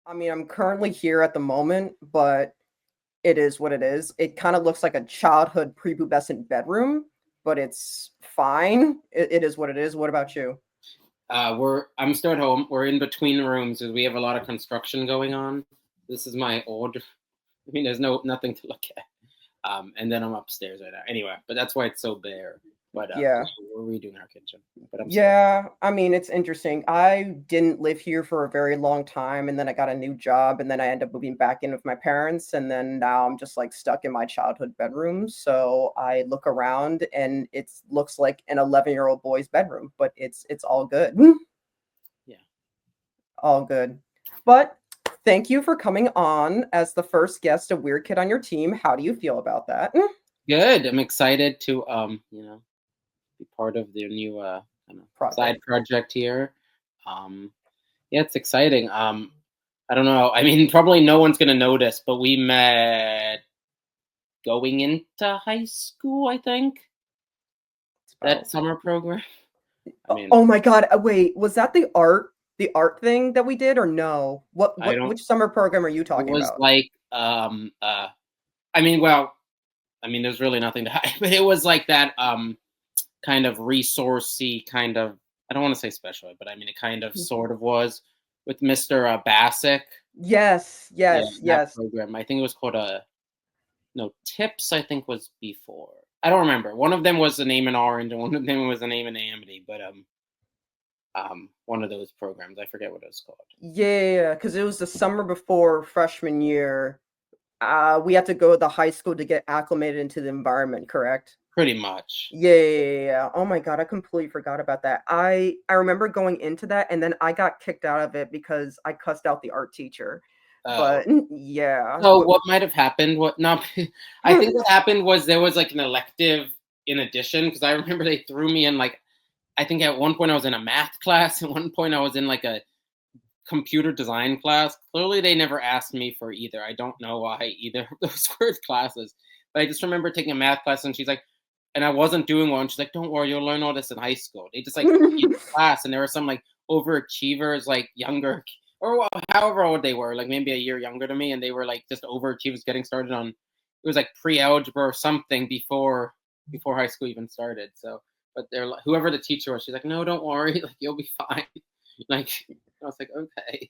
I mean, I'm currently here at the moment, but it is what it is. It kind of looks like a childhood prepubescent bedroom, but it's fine. It is what it is. What about you? I'm still at home. We're in between rooms as we have a lot of construction going on. This is my old. I mean, there's nothing to look at. And then I'm upstairs right now. Anyway, but that's why it's so bare. But Yeah. we're redoing our kitchen. But I'm still. Yeah, I mean, it's interesting. I didn't live here for a very long time, and then I got a new job, and then I ended up moving back in with my parents, and then now I'm just like stuck in my childhood bedroom. So I look around, and it looks like an 11-year-old boy's bedroom, but it's all good. Yeah. All good. But thank you for coming on as the first guest of Weird Kid on your team. How do you feel about that? Good. I'm excited to be part of the new kind of side Project. project here. Yeah, it's exciting. I don't know. I mean, probably no one's gonna notice, but we met going into high school. I think It's that about summer program. I mean, Oh my god, wait, was that the art thing that we did or no? What I what don't. which summer program are you It talking was about? like I mean, well, I mean, there's really nothing to hide, but it was like that kind of resourcey kind of. I don't want to say special ed, but I mean, it kind of sort of was with Mr. Bassick. Yes, Yeah, yes, that yes. program. I think it was called no Tips. I think was before. I don't remember. One of them was the name in Orange, and one of them was the name in Amity. But one of those programs. I forget what it was called. Yeah, because it was the summer before freshman year. We had to go to the high school to get acclimated into the environment, correct? Pretty much. Yeah. Oh my god, I completely forgot about that. I remember going into that and then I got kicked out of it because I cussed out the art teacher. Oh, But yeah. so what might have happened? What not? I think What what happened was there was like an elective in addition because I remember they threw me in like I think at one point I was in a math class. At one point I was in like a computer design class. Clearly they never asked me for either. I don't know why either of those were classes. But I just remember taking a math class and she's like, and I wasn't doing one. She's like, "Don't worry, you'll learn all this in high school." They just like threw me in class, and there were some like overachievers, like younger or however old they were, like maybe a year younger to me, and they were like just overachievers getting started on. It was like pre-algebra or something before high school even started. So, but they're like, whoever the teacher was, she's like, "No, don't worry, like you'll be fine." Like I was like, "Okay."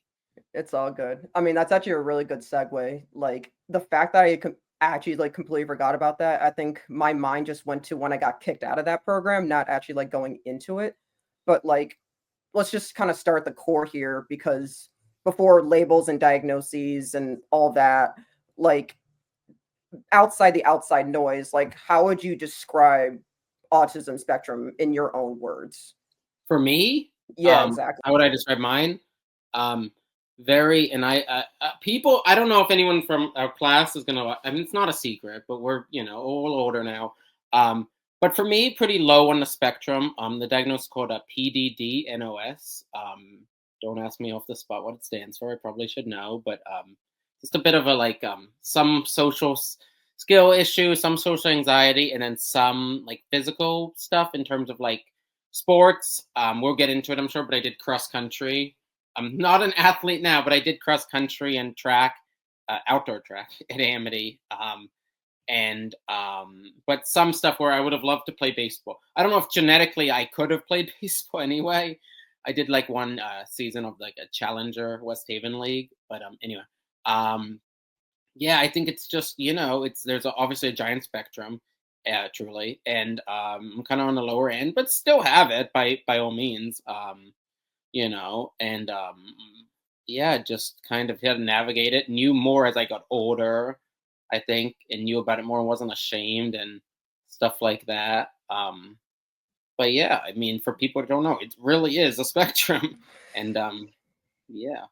It's all good. I mean, that's actually a really good segue. Like the fact that I actually like completely forgot about that. I think my mind just went to when I got kicked out of that program, not actually like going into it. But like, let's just kind of start the core here because before labels and diagnoses and all that, like outside the outside noise, like how would you describe autism spectrum in your own words? For me, Yeah, how would exactly. I describe mine? Um, very, and people. I don't know if anyone from our class is gonna. I mean, it's not a secret, but we're all older now. But for me, pretty low on the spectrum. The diagnosis is called a PDD-NOS. Don't ask me off the spot what it stands for. I probably should know, but just a bit of a like some social skill issue, some social anxiety, and then some like physical stuff in terms of like sports. We'll get into it, I'm sure, but I did cross country. I'm not an athlete now, but I did cross country and track, outdoor track at Amity. But some stuff where I would have loved to play baseball. I don't know if genetically I could have played baseball anyway. I did like one season of like a Challenger West Haven League, but anyway, um, yeah, I think it's just it's obviously a giant spectrum, truly, and I'm kind of on the lower end, but still have it by all means, and yeah, just kind of had to navigate it. Knew more as I got older, I think, and knew about it more and wasn't ashamed and stuff like that. But yeah, I mean, for people who don't know, it really is a spectrum, and yeah.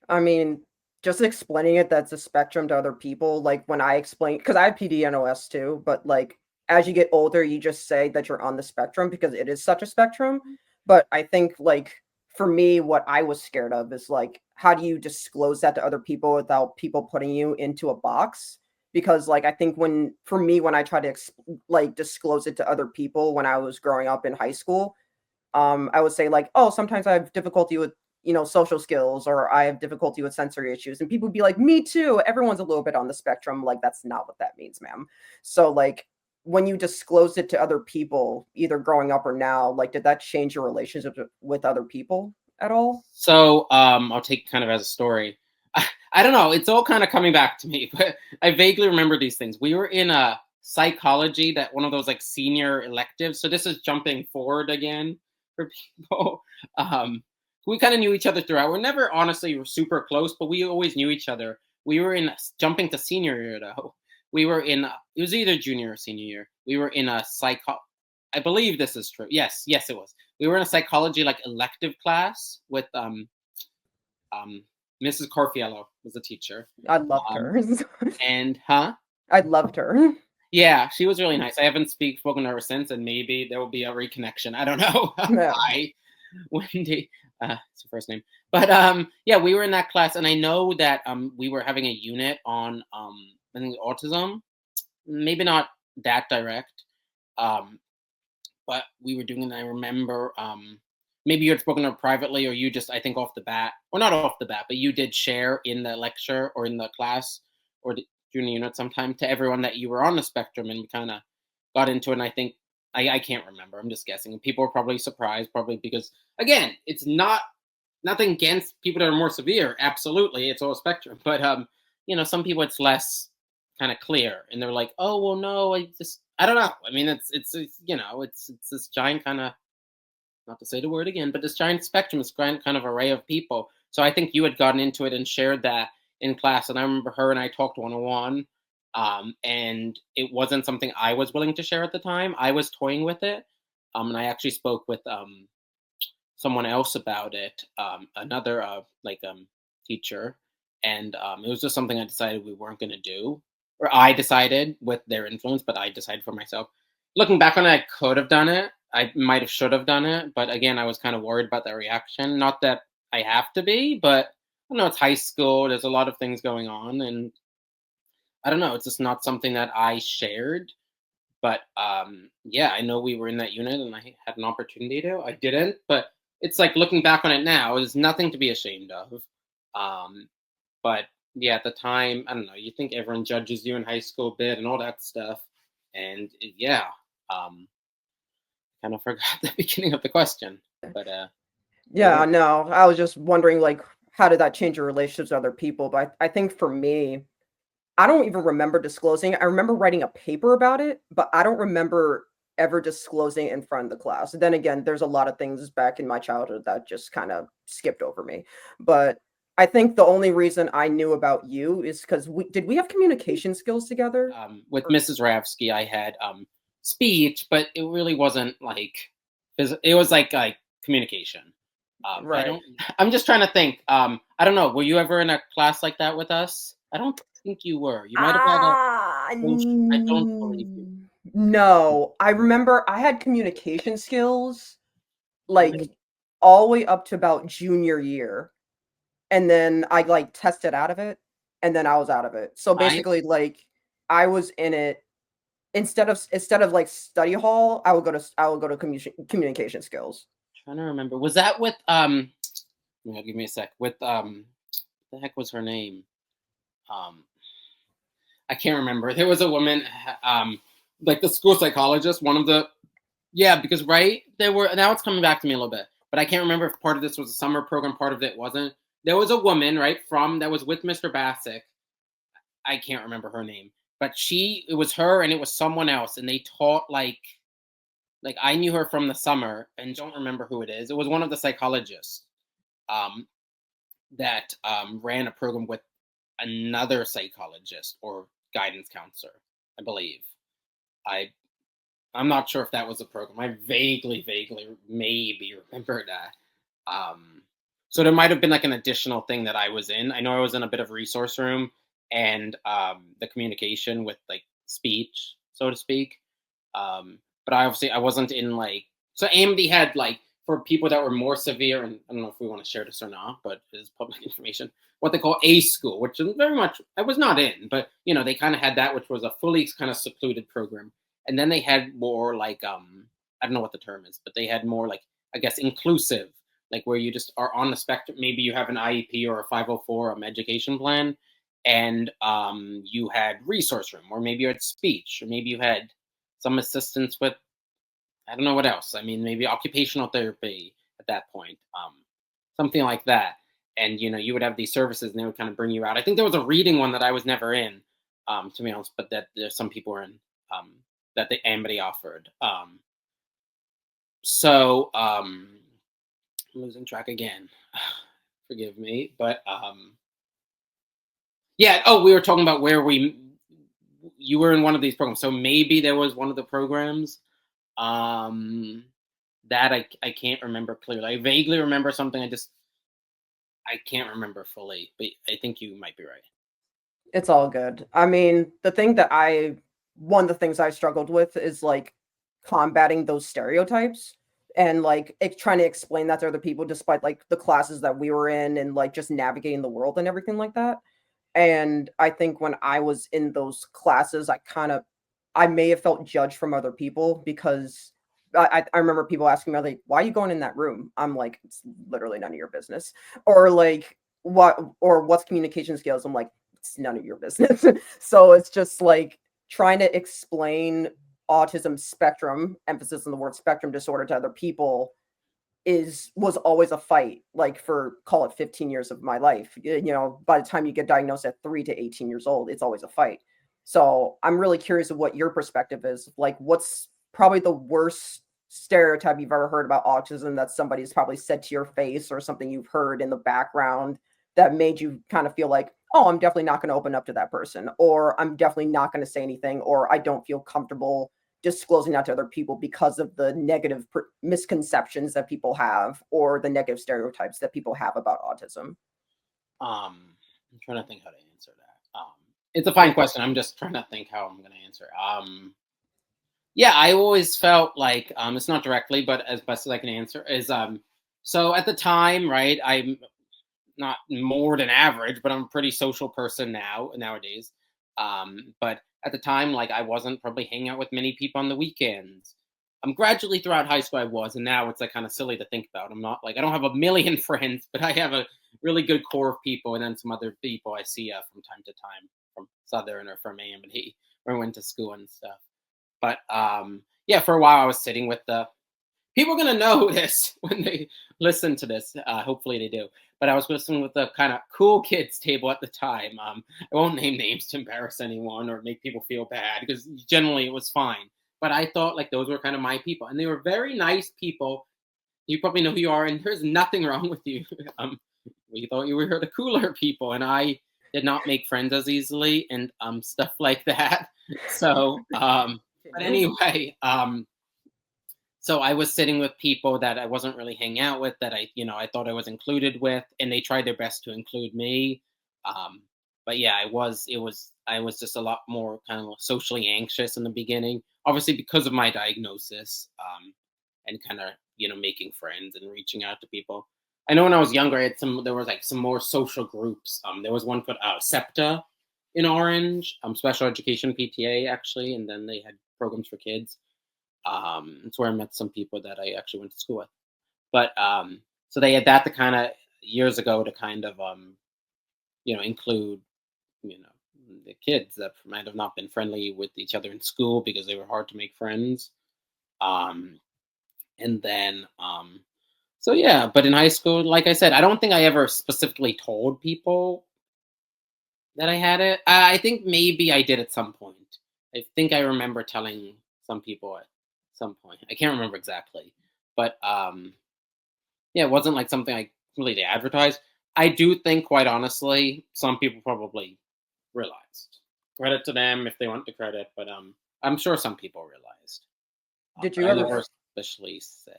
I mean, just explaining it that's a spectrum to other people, like when I explain, because I have PDNOS too, but like as you get older, you just say that you're on the spectrum because it is such a spectrum. But I think like for me, what I was scared of is like, how do you disclose that to other people without people putting you into a box? Because like I think when for me, when I try to like disclose it to other people when I was growing up in high school, I would say like, oh, sometimes I have difficulty with social skills, or I have difficulty with sensory issues. And people would be like, me too. Everyone's a little bit on the spectrum. Like, that's not what that means, ma'am. So, like, when you disclosed it to other people, either growing up or now, like, did that change your relationship with other people at all? So I'll take kind of as a story. I don't know. It's all kind of coming back to me, but I vaguely remember these things. We were in a psychology, that one of those like senior electives. So this is jumping forward again for people. Um, we kind of knew each other throughout. We're never honestly super close, but we always knew each other. We were in jumping to senior year though. We were in it was either junior or senior year. We were in a I believe this is true. Yes, it was. We were in a psychology like elective class with Mrs. Corfiello was the teacher. I loved her. And I loved her. yeah, she was really nice. I haven't spoken to her since, and maybe there will be a reconnection. I don't know. Yeah. Hi, Wendy. It's her first name. But yeah, we were in that class, and I know that we were having a unit on I think autism. Maybe not that direct. But we were doing it. And I remember maybe you had spoken to her privately, or you just, I think, off the bat, or not off the bat, but you did share in the lecture or in the class or during the unit sometime to everyone that you were on the spectrum, and we kind of got into it. And I think I can't remember. I'm just guessing. People were probably surprised, probably because again, it's nothing against people that are more severe. Absolutely, it's all a spectrum. But some people it's less kind of clear, and they're like, oh well, no, I don't know. I mean, it's this giant kind of, not to say the word again, but this giant spectrum, this giant kind of array of people. So I think you had gotten into it and shared that in class, and I remember her and I talked one-on-one, and it wasn't something I was willing to share at the time. I was toying with it, and I actually spoke with someone else about it, another teacher, and it was just something I decided we weren't going to do, or I decided with their influence, but I decided for myself. Looking back on it, I could have done it. I might have should have done it, but again, I was kind of worried about that reaction. Not that I have to be, but I don't know. It's high school. There's a lot of things going on, and I don't know. It's just not something that I shared. But yeah, I know we were in that unit, and I had an opportunity to. I didn't, but it's like looking back on it now, there's nothing to be ashamed of. But yeah, at the time, I don't know. You think everyone judges you in high school a bit and all that stuff, and yeah, kind of forgot the beginning of the question, but Yeah, no, I was just wondering, like, how did that change your relationships with other people? But I think for me, I don't even remember disclosing. I remember writing a paper about it, but I don't remember ever disclosing in front of the class. Then again, there's a lot of things back in my childhood that just kind of skipped over me. But I think the only reason I knew about you is because we have communication skills together? with Mrs. Ravsky, I had speech, but it really wasn't like it was like communication. I Right. don't. I'm just trying to think. I don't know. Were you ever in a class like that with us? I don't think you were. You might have had a. Ah, I don't believe you. no. I remember I had communication skills, Really? like, all the way up to about junior year, and then I, like, tested out of it, and then I was out of it. So, I basically, like, I was in it instead of, like, study hall, I would go to communication skills. trying to remember. Was that with yeah, give me a sec. With what the heck was her name? Um, I can't remember. There was a woman, like the school psychologist. One of the yeah, because right there were now it's coming back to me a little bit, but I can't remember if part of this was a summer program, part of it wasn't. There was a woman right from that was with Mr. Bassick. I can't remember her name, but it was her and it was someone else, and they taught like I knew her from the summer and don't remember who it is. It was one of the psychologists um, that ran a program with another psychologist or guidance counselor, I believe. I I'm not sure if that was a program. I vaguely, maybe remember that. So there might have been like an additional thing that I was in. I know I was in a bit of resource room and the communication with like speech, so to speak. But I wasn't in like so AMD had like for people that were more severe, and I don't know if we want to share this or not, but it is public information. What they call A school, which is very much I was not in, but they kind of had that, which was a fully kind of secluded program, and then they had more like I don't know what the term is, but they had more like I guess inclusive, like where you just are on the spectrum. Maybe you have an IEP or a 504 education plan, and you had resource room, or maybe you had speech, or maybe you had some assistance with, I don't know what else. I mean, maybe occupational therapy at that point, something like that. And you would have these services, and they would kind of bring you out. I think there was a reading one that I was never in, to be honest, but that there's some people were in, that the Amity offered. So I'm losing track again. Forgive me, but yeah. Oh, we were talking about where you were in one of these programs, so maybe there was one of the programs. That I can't remember clearly. I vaguely remember something. I can't remember fully, but I think you might be right. It's all good. I mean, one of the things I struggled with is like combating those stereotypes and like trying to explain that to other people, despite like the classes that we were in and like just navigating the world and everything like that. And I think when I was in those classes, I may have felt judged from other people because I remember people asking me like, "Why are you going in that room?" I'm like, "It's literally none of your business," or like, what's communication skills?" I'm like, "It's none of your business." So it's just like trying to explain autism spectrum, emphasis on the word spectrum disorder, to other people was always a fight, like, for, call it, 15 years of my life. By the time you get diagnosed at 3 to 18 years old, it's always a fight. So I'm really curious of what your perspective is. Like, what's probably the worst stereotype you've ever heard about autism that somebody's probably said to your face, or something you've heard in the background that made you kind of feel like, oh, I'm definitely not going to open up to that person, or I'm definitely not going to say anything, or I don't feel comfortable disclosing that to other people because of the negative misconceptions that people have, or the negative stereotypes that people have about autism? I'm trying to think how to answer that. It's a fine question. I'm just trying to think how I'm going to answer. Yeah, I always felt like, it's not directly, but as best as I can answer is, so at the time, right? I'm not more than average, but I'm a pretty social person nowadays. But at the time, like, I wasn't probably hanging out with many people on the weekends. Gradually throughout high school I was, and now it's like kind of silly to think about. I'm not like, I don't have a million friends, but I have a really good core of people, and then some other people I see from time to time from Southern or from Amity, where I went to school and stuff. But yeah, for a while I was sitting with the people are gonna know this when they listen to this. Hopefully they do. But I was listening with the kind of cool kids table at the time. I won't name names to embarrass anyone or make people feel bad, because generally it was fine. But I thought like those were kind of my people, and they were very nice people. You probably know who you are, and there's nothing wrong with you. We thought you were the cooler people, and I did not make friends as easily, and stuff like that. So, but anyway, so I was sitting with people that I wasn't really hanging out with, that I thought I was included with, and they tried their best to include me. Um, but yeah, I was just a lot more kind of socially anxious in the beginning, obviously because of my diagnosis, and kind of making friends and reaching out to people. I know when I was younger, there was like some more social groups. There was one called SEPTA in Orange, special education PTA actually, and then they had programs for kids. It's where I met some people that I actually went to school with. But so they had that to kind of years ago to kind of include you know the kids that might have not been friendly with each other in school because they were hard to make friends. Um, and then so yeah, but in high school, like I said, I don't think I ever specifically told people that I had it. I think maybe I did at some point. I think I remember telling some people at some point. I can't remember exactly, but yeah, it wasn't like something I really advertised. I do think, quite honestly, some people probably realized. Credit to them if they want the credit, but I'm sure some people realized. Did But you I ever never especially said.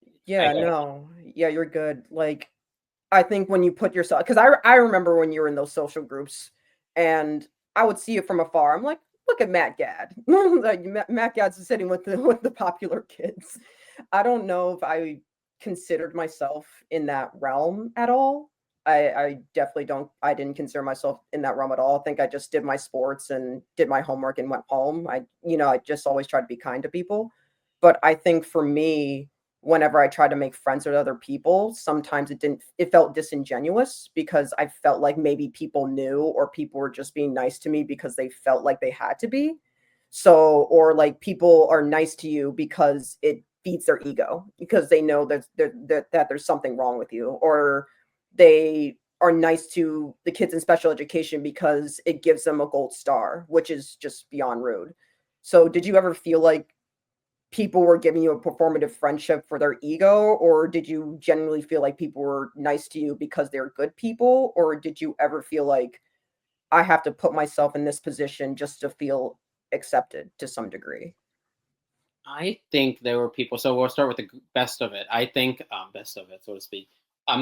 I Yeah, go. no. Yeah, you're good. Like, I think when you put yourself, because I remember when you were in those social groups, and I would see it from afar. I'm like, look at Matt Gadd. Like, Matt Gadd's sitting with the popular kids. I don't know if I considered myself in that realm at all. I definitely don't. I didn't consider myself in that realm at all. I think I just did my sports and did my homework and went home. I just always tried to be kind to people. But I think for me, whenever I tried to make friends with other people, sometimes it felt disingenuous because I felt like maybe people knew or people were just being nice to me because they felt like they had to be. So, or like people are nice to you because it feeds their ego because they know that there's something wrong with you, or they are nice to the kids in special education because it gives them a gold star, which is just beyond rude. So, did you ever feel like people were giving you a performative friendship for their ego, or did you genuinely feel like people were nice to you because they're good people, or did you ever feel like I have to put myself in this position just to feel accepted to some degree? I think there were people. So we'll start with the best of it. I think best of it, so to speak.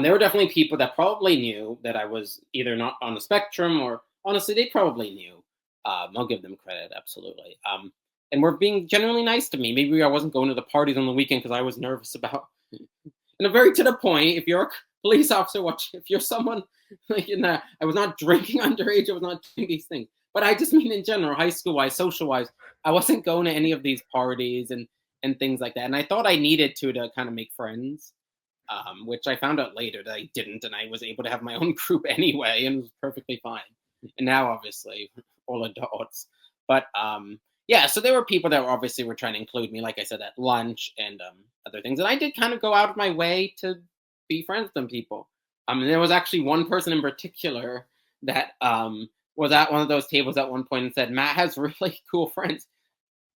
There were definitely people that probably knew that I was either not on the spectrum, or honestly, they probably knew. I'll give them credit, absolutely. And were being genuinely nice to me. Maybe I wasn't going to the parties on the weekend because I was nervous about. And a very to the point. If you're a police officer, watch. If you're someone like in that, I was not drinking underage. I was not doing these things. But I just mean in general, high school wise, social wise, I wasn't going to any of these parties and things like that. And I thought I needed to kind of make friends, which I found out later that I didn't, and I was able to have my own group anyway, and it was perfectly fine. And now, obviously, all adults. But yeah, so there were people that obviously were trying to include me, like I said, at lunch and other things. And I did kind of go out of my way to be friends with them people. And there was actually one person in particular that was at one of those tables at one point and said, Matt has really cool friends.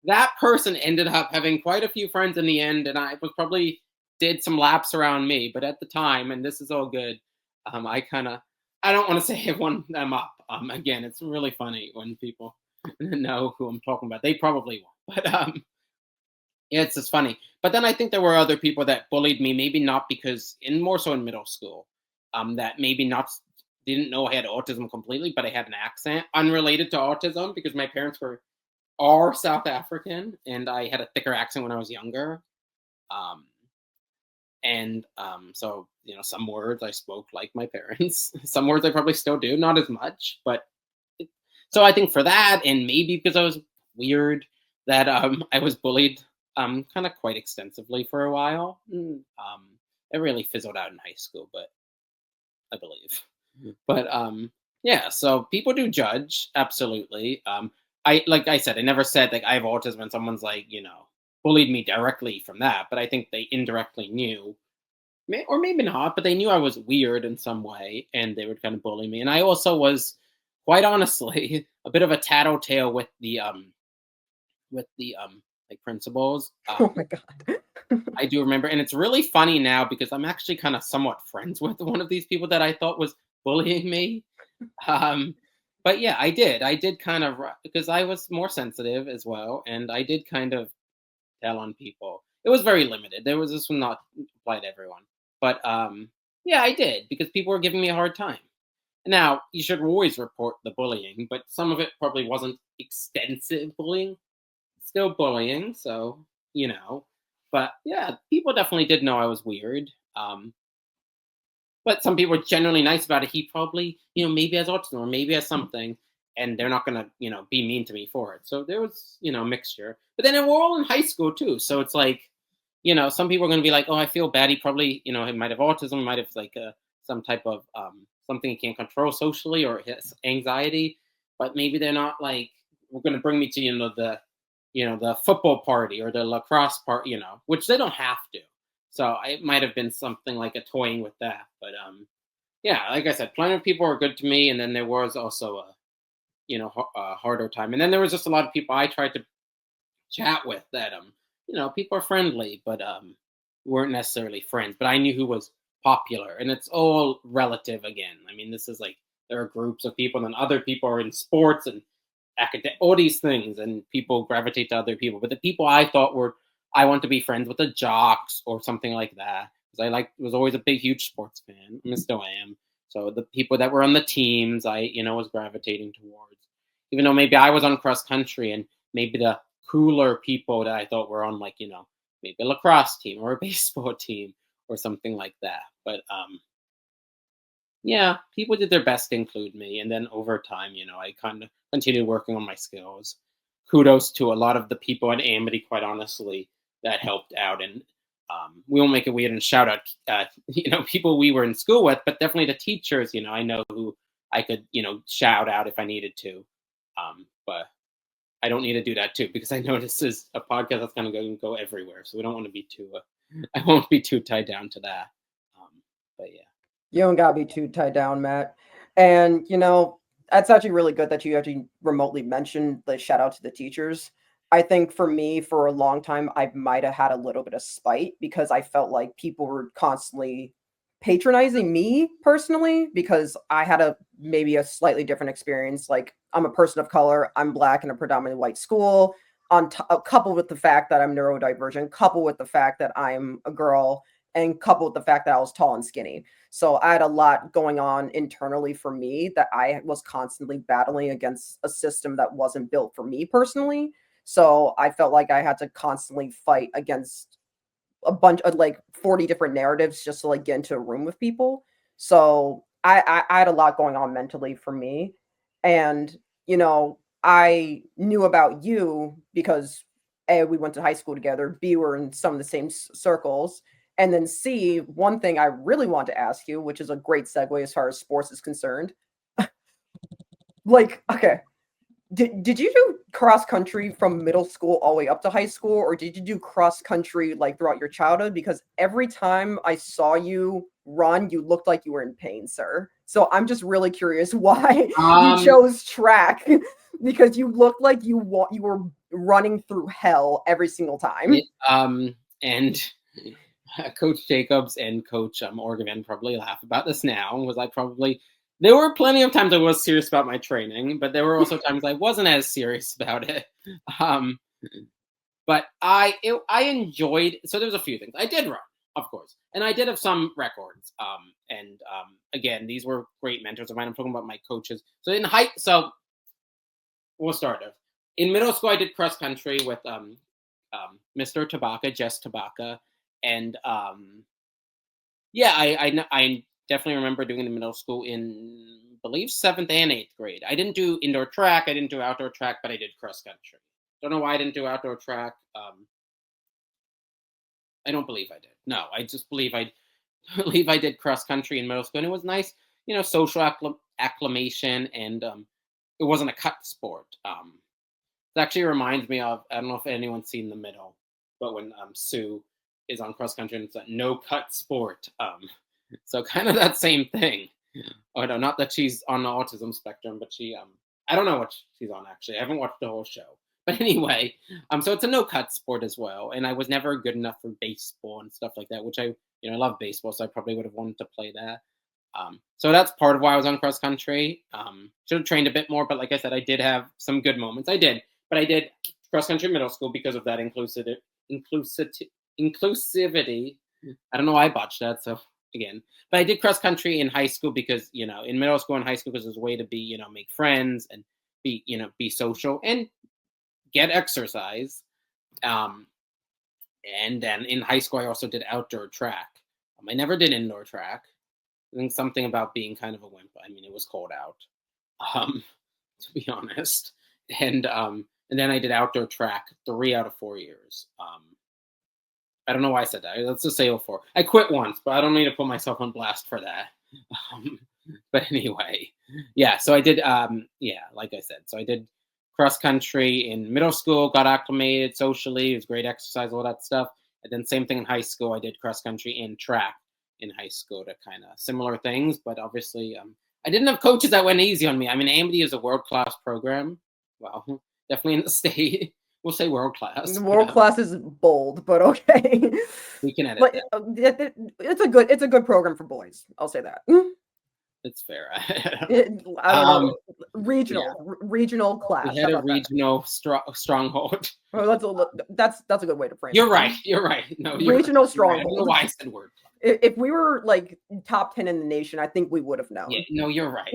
That person ended up having quite a few friends in the end, and I was probably did some laps around me. But at the time, and this is all good, I don't want to say I won them up. Again, it's really funny when people know who I'm talking about. They probably won't, but yeah, it's just funny. But then I think there were other people that bullied me, maybe not because, in more so in middle school, that maybe not didn't know I had autism completely, but I had an accent unrelated to autism because my parents are South African, and I had a thicker accent when I was younger. Um, so some words I spoke like my parents. Some words I probably still do, not as much, but so I think for that, and maybe because I was weird, that I was bullied kind of quite extensively for a while. It really fizzled out in high school, but I believe. But yeah, so people do judge, absolutely. I like I said, I never said like I have autism and someone's like bullied me directly from that, but I think they indirectly knew, or maybe not, but they knew I was weird in some way, and they would kind of bully me. And I also was, quite honestly, a bit of a tattletale with the like principals. Oh my god. I do remember, and it's really funny now because I'm actually kind of somewhat friends with one of these people that I thought was bullying me. Um, but yeah, I did kind of because I was more sensitive as well, and I did kind of tell on people. It was very limited. There was this one not apply to everyone, but yeah, I did because people were giving me a hard time. Now, you should always report the bullying, but some of it probably wasn't extensive bullying. Still bullying, so you know. But yeah, people definitely did know I was weird. But some people are generally nice about it. He probably, maybe has autism or maybe has something, and they're not gonna, be mean to me for it. So there was, a mixture. But then we're all in high school too, so it's like, some people are gonna be like, oh, I feel bad. He probably, he might have autism, might have like some type of something he can't control socially or his anxiety. But maybe they're not like, we're gonna bring me to, the football party or the lacrosse part, which they don't have to. So it might have been something like a toying with that. But yeah, like I said, plenty of people were good to me, and then there was also a harder time, and then there was just a lot of people I tried to chat with that people are friendly, but weren't necessarily friends. But I knew who was popular, and it's all relative again. I mean, this is like there are groups of people, and other people are in sports and academic, all these things, and people gravitate to other people. But the people I thought were, I want to be friends with the jocks or something like that, because was always a big, huge sports fan. I still am. So the people that were on the teams, I was gravitating towards, even though maybe I was on cross country, and maybe the cooler people that I thought were on like maybe a lacrosse team or a baseball team or something like that. But yeah, people did their best to include me, and then over time, I kind of continued working on my skills. Kudos to a lot of the people at Amity, quite honestly, that helped out, and We won't make it weird and shout out, people we were in school with, but definitely the teachers, I know who I could, shout out if I needed to. But I don't need to do that too, because I know this is a podcast that's going to go everywhere. So we don't want to be too, I won't be too tied down to that. But yeah. You don't gotta be too tied down, Matt. And that's actually really good that you actually remotely mentioned the shout out to the teachers. I think for me, for a long time, I might have had a little bit of spite because I felt like people were constantly patronizing me personally because I had maybe a slightly different experience. Like I'm a person of color, I'm black in a predominantly white school. Coupled with the fact that I'm neurodivergent, coupled with the fact that I'm a girl, and coupled with the fact that I was tall and skinny. So I had a lot going on internally for me that I was constantly battling against a system that wasn't built for me personally. So I felt like I had to constantly fight against a bunch of like 40 different narratives just to like get into a room with people. So I had a lot going on mentally for me. And, I knew about you because A, we went to high school together, B, we're in some of the same circles. And then C, one thing I really want to ask you, which is a great segue as far as sports is concerned. Like, okay, did you do cross country from middle school all the way up to high school, or did you do cross country like throughout your childhood? Because every time I saw you run, you looked like you were in pain, sir. So I'm just really curious why you Um, chose track because you looked like you were running through hell every single time. and Coach Jacobs and Coach Orgavan probably laugh about this now. Was I probably There were plenty of times I was serious about my training, but there were also times I wasn't as serious about it. Um, but I enjoyed. So there was a few things I did run, of course, and I did have some records. Again, these were great mentors of mine. I'm talking about my coaches. So in height, so we'll start there. In middle school, I did cross country with Mr. Tabaka, Jess Tabaka, and yeah, I definitely remember doing it in middle school in I believe 7th and 8th grade. I didn't do indoor track, I didn't do outdoor track, but I did cross country. Don't know why I didn't do outdoor track. I don't believe I did. No, I just believe I believe I did cross country in middle school, and it was nice, social acclimation, and it wasn't a cut sport. It actually reminds me of, I don't know if anyone's seen The Middle, but when Sue is on cross country and it's a no cut sport. So kind of that same thing. Oh no, not that she's on the autism spectrum, but she I don't know what she's on actually. I haven't watched the whole show. But anyway, so it's a no cut sport as well. And I was never good enough for baseball and stuff like that, which I love baseball, so I probably would have wanted to play that. So that's part of why I was on cross country. Should have trained a bit more, but like I said, I did have some good moments. I did, but I did cross country middle school because of that inclusivity. I don't know why I botched that. So again, but I did cross country in high school because in middle school and high school, because it was a way to be make friends and be social and get exercise. And then in high school, I also did outdoor track. I never did indoor track. I think something about being kind of a wimp. I mean, it was cold out, to be honest. And then I did outdoor track 3 out of 4 years. I don't know why I said that. Let's just say 04. I quit once, but I don't need to put myself on blast for that. But anyway, yeah. So I did. Like I said, so I did cross country in middle school. Got acclimated socially. It was great exercise, all that stuff. And then same thing in high school. I did cross country and track in high school to kind of similar things, but obviously I didn't have coaches that went easy on me. I mean, AMD is a world-class program. Well, definitely in the state. We'll say world-class. World class is bold, but okay. We can edit But that. it's a good program for boys. I'll say that. It's fair. I don't know. Regional We class. had How a about that? regional stronghold. Oh, that's a good way to frame You're it. right. You're right. No, you're Regional right. You're right. I don't know stronghold. why I said word. If we were like top 10 in the nation, I think we would have known. Yeah, no, you're right.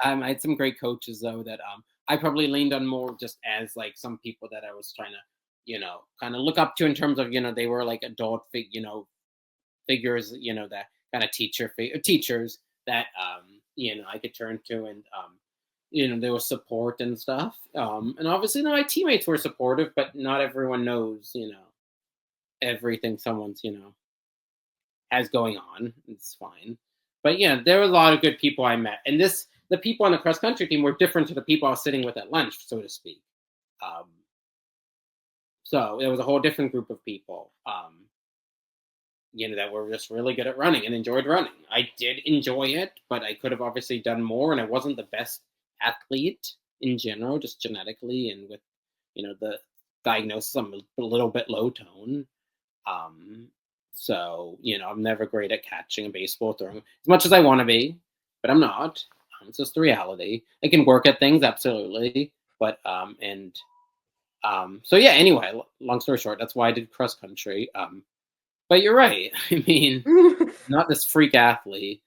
I had some great coaches though that I probably leaned on more just as like some people that I was trying to, kind of look up to in terms of, they were like adult figures, that kind of teachers that I could turn to, and there was support and stuff. And obviously my teammates were supportive, but not everyone knows, everything someone's, has going on. It's fine. But yeah, there were a lot of good people I met. And the people on the cross country team were different to the people I was sitting with at lunch, so to speak. So it was a whole different group of people, that were just really good at running and enjoyed running. I did enjoy it, but I could have obviously done more, and I wasn't the best athlete in general, just genetically and with, the diagnosis. I'm a little bit low tone. So, I'm never great at catching a baseball, throwing as much as I want to be, but I'm not. It's just the reality. I can work at things, absolutely. But, so yeah, anyway, long story short, that's why I did cross country. But you're right. I mean, not this freak athlete.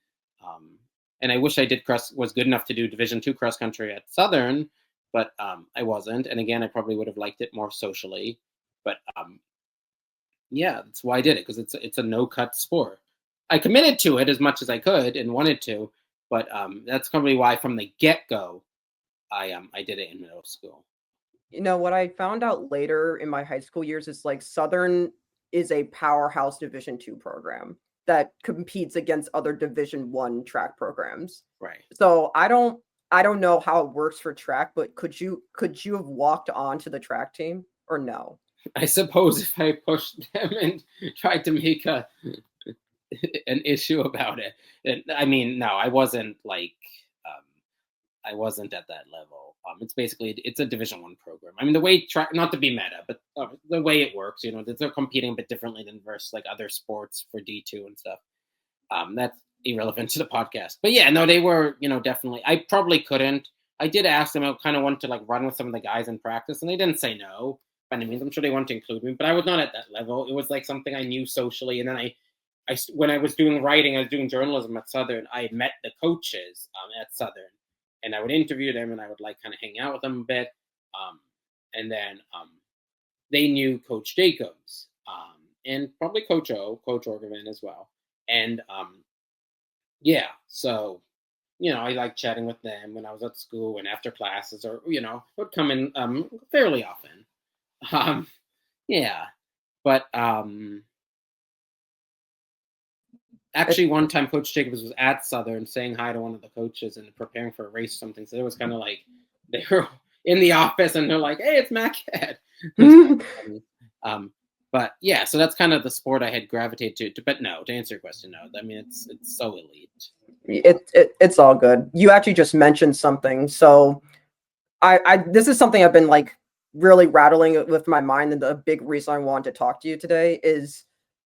And I wish I was good enough to do Division II cross country at Southern, but I wasn't. And again, I probably would have liked it more socially. But yeah, that's why I did it, because it's a no cut sport. I committed to it as much as I could and wanted to, but that's probably why from the get go, I did it in middle school. What I found out later in my high school years is like Southern is a powerhouse Division II program that competes against other Division I track programs. Right. So I don't know how it works for track, but could you have walked on to the track team or no? I suppose if I pushed them and tried to make an issue about it. I mean, no, I wasn't I wasn't at that level. It's a Division I program. I mean, the way not to be meta, but the way it works, they're competing a bit differently than versus like other sports for D2 and stuff. That's irrelevant to the podcast. But yeah, no, they were, definitely. I probably couldn't. I did ask them. I kind of wanted to like run with some of the guys in practice, and they didn't say no. By any means, I'm sure they wanted to include me, but I was not at that level. It was like something I knew socially, and then when I was doing writing, I was doing journalism at Southern. I had met the coaches at Southern, and I would interview them, and I would like kind of hang out with them a bit. And then they knew Coach Jacobs and probably Coach Orgerman as well. And yeah, so I liked chatting with them when I was at school and after classes, or would come in fairly often. Yeah, but actually, one time Coach Jacobs was at Southern saying hi to one of the coaches and preparing for a race or something. So it was kind of like they were in the office and they're like, "Hey, it's Matt Cat." But yeah, so that's kind of the sport I had gravitated to. But no, to answer your question, no. I mean, it's so elite. It's all good. You actually just mentioned something. So I this is something I've been like really rattling with my mind, and the big reason I wanted to talk to you today is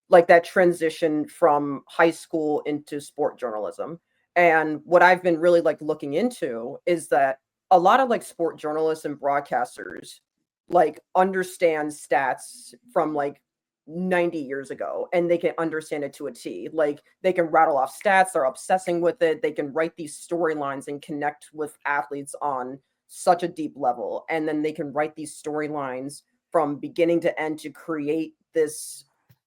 like that transition from high school into sport journalism. And what I've been really like looking into is that a lot of like sport journalists and broadcasters like understand stats from like 90 years ago, and they can understand it to a T. Like they can rattle off stats, they're obsessing with it, they can write these storylines and connect with athletes on such a deep level. And then they can write these storylines from beginning to end to create this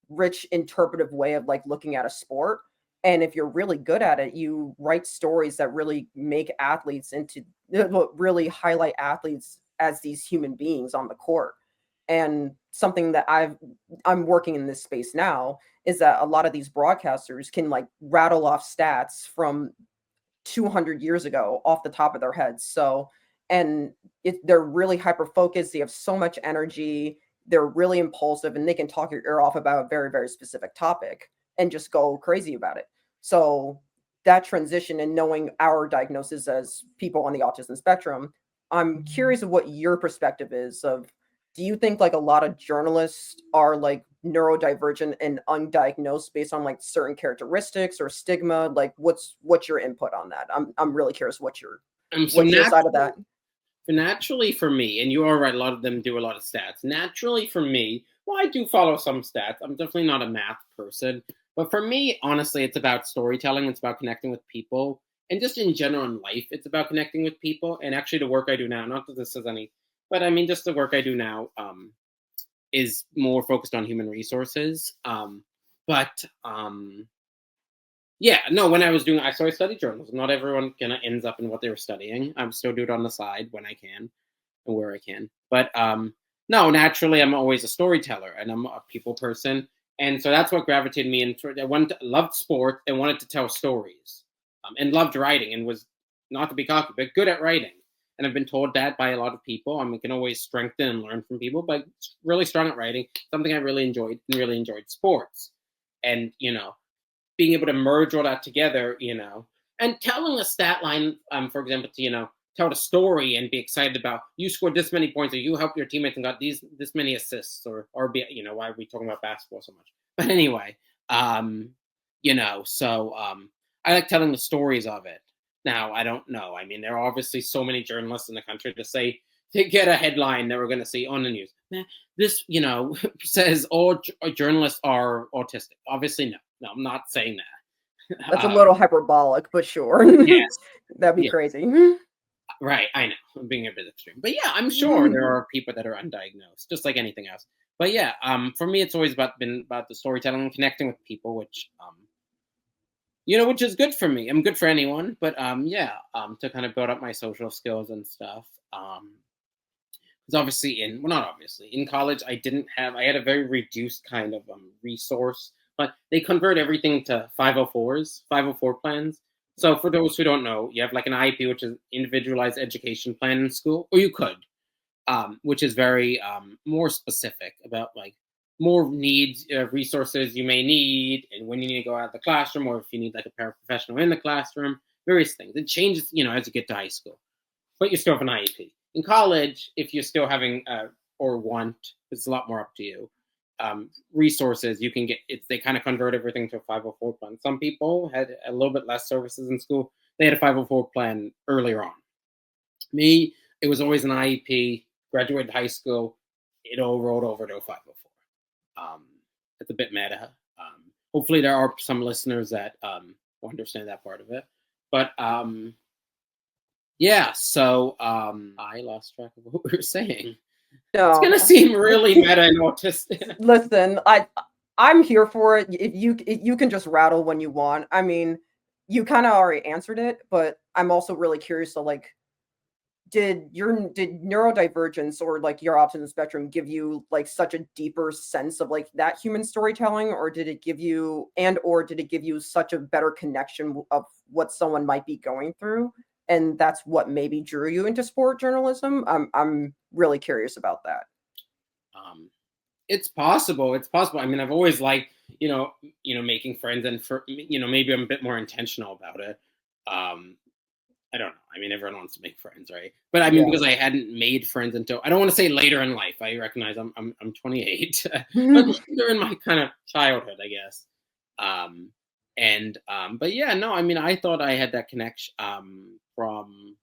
rich interpretive way of like looking at a sport. And if you're really good at it, you write stories that really make athletes into really highlight athletes as these human beings on the court. And something that I'm working in this space now is that a lot of these broadcasters can like rattle off stats from 200 years ago off the top of their heads. So, and they're really hyper focused. They have so much energy. They're really impulsive, and they can talk your ear off about a very, very specific topic and just go crazy about it. So that transition and knowing our diagnosis as people on the autism spectrum, I'm curious of what your perspective is of, do you think like a lot of journalists are like neurodivergent and undiagnosed based on like certain characteristics or stigma? Like what's your input on that? I'm really curious what your side of that. Naturally for me, and you are right, a lot of them do a lot of stats. Naturally for me, well, I do follow some stats. I'm definitely not a math person. But for me, honestly, it's about storytelling. It's about connecting with people. And just in general in life, it's about connecting with people. And actually the work I do now, not that this is any, but I mean, just the work I do now is more focused on human resources. Yeah, no, when I was doing, I studied journalism. Not everyone kind of ends up in what they were studying. I'm still do it on the side when I can and where I can. But No, naturally, I'm always a storyteller, and I'm a people person, and so that's what gravitated me into it. Loved sport and wanted to tell stories, and loved writing, and was not to be cocky, but good at writing. And I've been told that by a lot of people. I mean, can always strengthen and learn from people, but really strong at writing, something I really enjoyed, and really enjoyed sports, and being able to merge all that together, and telling a stat line, for example, to tell the story and be excited about you scored this many points, or you helped your teammates and got this many assists, or be why are we talking about basketball so much? But anyway, so I like telling the stories of it. Now I don't know. I mean, there are obviously so many journalists in the country to get a headline that we're going to see on the news. This says all journalists are autistic. Obviously, no, I'm not saying that. That's a little hyperbolic, but sure. Yes. That'd be Yeah. crazy. Right, I know. I'm being a bit extreme. But yeah, I'm sure there are people that are undiagnosed, just like anything else. But yeah, for me it's always been about the storytelling and connecting with people, which which is good for me. I'm good for anyone, but to kind of build up my social skills and stuff. Because obviously not obviously, in college I had a very reduced kind of resource, but they convert everything to 504 plans. So for those who don't know, you have like an IEP, which is individualized education plan in school, or you could, which is very more specific about like more needs, resources you may need, and when you need to go out of the classroom, or if you need like a paraprofessional in the classroom, various things. It changes, as you get to high school, but you still have an IEP. In college, if you're still having or want, it's a lot more up to you. Resources you can get, they kind of convert everything to a 504 plan. Some people had a little bit less services in school. They had a 504 plan earlier on. Me, it was always an IEP. Graduated high school, it all rolled over to a 504. It's a bit meta. Hopefully there are some listeners that will understand that part of it. But yeah, so I lost track of what we were saying. It's gonna seem really meta and autistic. Listen, I'm here for it. If you can just rattle when you want. I mean, you kind of already answered it, but I'm also really curious to like, did neurodivergence or like your autism spectrum give you like such a deeper sense of like that human storytelling, or did it give you such a better connection of what someone might be going through? And that's what maybe drew you into sport journalism. I'm really curious about that. It's possible. It's possible. I mean, I've always liked, making friends, and maybe I'm a bit more intentional about it. I don't know. I mean, everyone wants to make friends, right? But I mean, because I hadn't made friends until, I don't want to say later in life. I recognize I'm 28, but later in my kind of childhood, I guess. But yeah, no. I mean, I thought I had that connection from.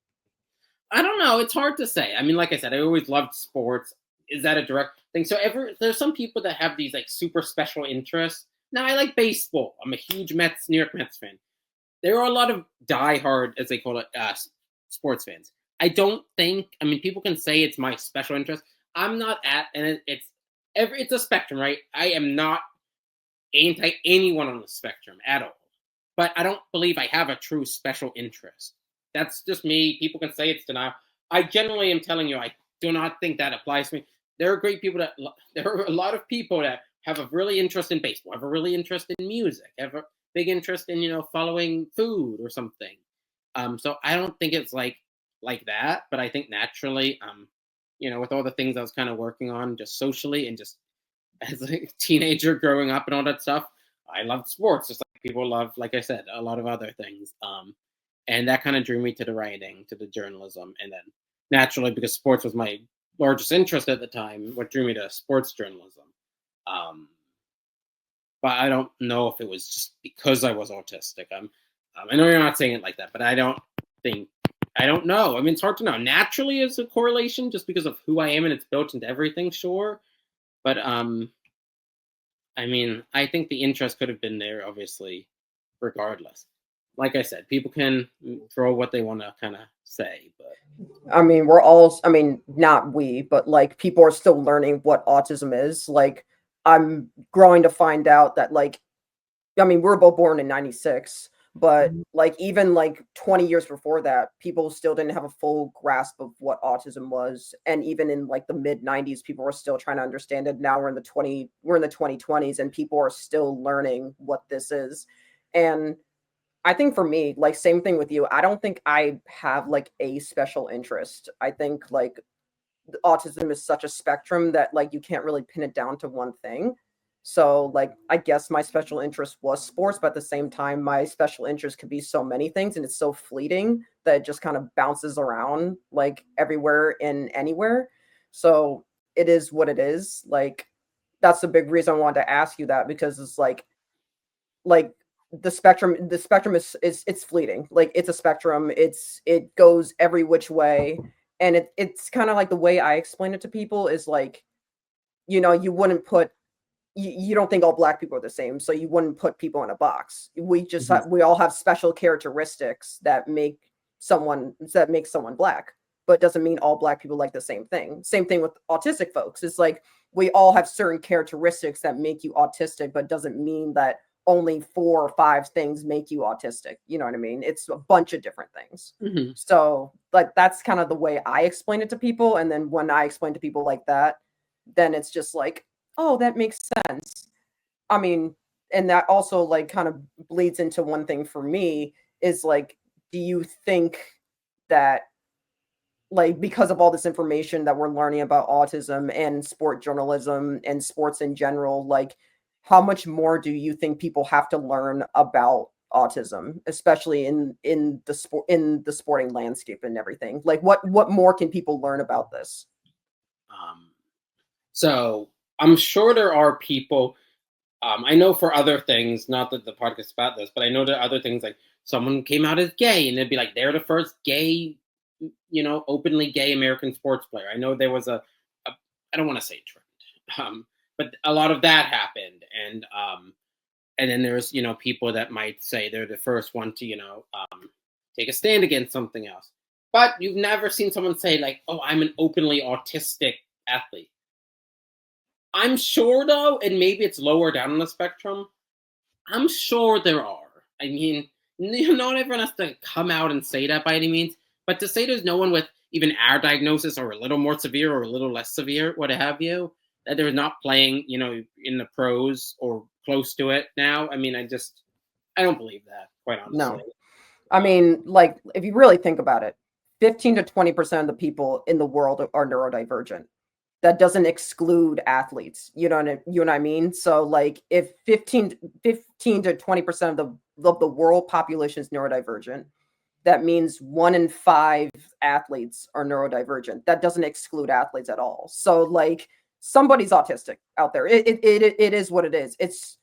I don't know. It's hard to say. I mean, like I said, I always loved sports. Is that a direct thing? So there's some people that have these like super special interests. Now I like baseball. I'm a huge New York Mets fan. There are a lot of diehard, as they call it, sports fans. I don't think. I mean, people can say it's my special interest. I'm not and it's a spectrum, right? I am not anti anyone on the spectrum at all. But I don't believe I have a true special interest. That's just me. People can say it's denial. I generally am telling you, I do not think that applies to me. There are a lot of people that have a really interest in baseball, have a really interest in music, have a big interest in, following food or something. So I don't think it's like that, but I think naturally, with all the things I was kind of working on just socially and just as a teenager growing up and all that stuff, I loved sports, just like people love, like I said, a lot of other things. And that kind of drew me to the writing, to the journalism. And then naturally, because sports was my largest interest at the time, what drew me to sports journalism. But I don't know if it was just because I was autistic. I know you're not saying it like that, but I don't know. I mean, it's hard to know. Naturally, it's a correlation just because of who I am and it's built into everything, sure. But I mean, I think the interest could have been there, obviously, regardless. Like I said, people can throw what they want to kind of say, but I mean, not we, but like people are still learning what autism is. Like, I'm growing to find out that like, I mean, we're both born in '96, But like even like 20 years before that, people still didn't have a full grasp of what autism was. And even in like the mid 90s, people were still trying to understand it. Now we're in the 2020s and people are still learning what this is. And I think for me, like same thing with you, I don't think I have like a special interest. I think like autism is such a spectrum that like you can't really pin it down to one thing. So like I guess my special interest was sports, but at the same time my special interest could be so many things and it's so fleeting that it just kind of bounces around like everywhere and anywhere. So it is what it is. Like that's the big reason I wanted to ask you that because it's like the spectrum is it's fleeting. Like it's a spectrum. It goes every which way and it's kind of like the way I explain it to people is like, you wouldn't put you don't think all black people are the same, so you wouldn't put people in a box. We all have special characteristics that make someone black, but doesn't mean all black people like the same thing. Same thing with autistic folks. It's like we all have certain characteristics that make you autistic, but doesn't mean that only 4 or 5 things make you autistic. You know what I mean? It's a bunch of different things. Mm-hmm. So like that's kind of the way I explain it to people. And then when I explain to people like that, then it's just like, oh, that makes sense. I mean, and that also like kind of bleeds into one thing for me is like, do you think that like because of all this information that we're learning about autism and sport journalism and sports in general, like how much more do you think people have to learn about autism, especially in the sporting landscape and everything? Like what more can people learn about this? Um, so I'm sure there are people. I know for other things, not that the podcast is about this, but I know there are other things like someone came out as gay and they'd be like, they're the first gay, openly gay American sports player. I know there was I don't want to say trend, but a lot of that happened. And then there's, people that might say they're the first one to, take a stand against something else. But you've never seen someone say like, oh, I'm an openly autistic athlete. I'm sure though, and maybe it's lower down on the spectrum, I'm sure there are. I mean, not everyone has to come out and say that by any means, but to say there's no one with even our diagnosis or a little more severe or a little less severe, what have you, that they're not playing, in the pros or close to it now. I mean, I don't believe that, quite honestly. No. I mean, like if you really think about it, 15 to 20% of the people in the world are neurodivergent. That doesn't exclude athletes. You know what I mean? So like if 15 to 20% of the world population is neurodivergent, that means 1 in 5 athletes are neurodivergent. That doesn't exclude athletes at all. So like somebody's autistic out there. It is what it is. It's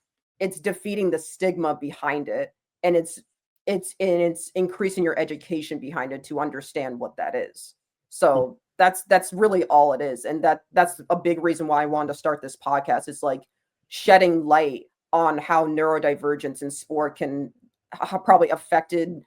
defeating the stigma behind it, and it's increasing your education behind it to understand what that is. So that's really all it is, and that's a big reason why I wanted to start this podcast. It's like shedding light on how neurodivergence in sport can probably affected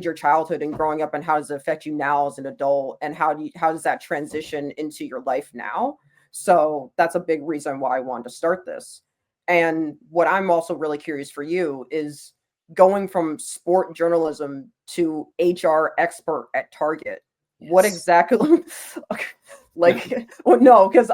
your childhood and growing up, and how does it affect you now as an adult, and how does that transition into your life now? So that's a big reason why I wanted to start this. And what I'm also really curious for you is going from sport journalism to HR expert at Target. Yes. What exactly like well, no, because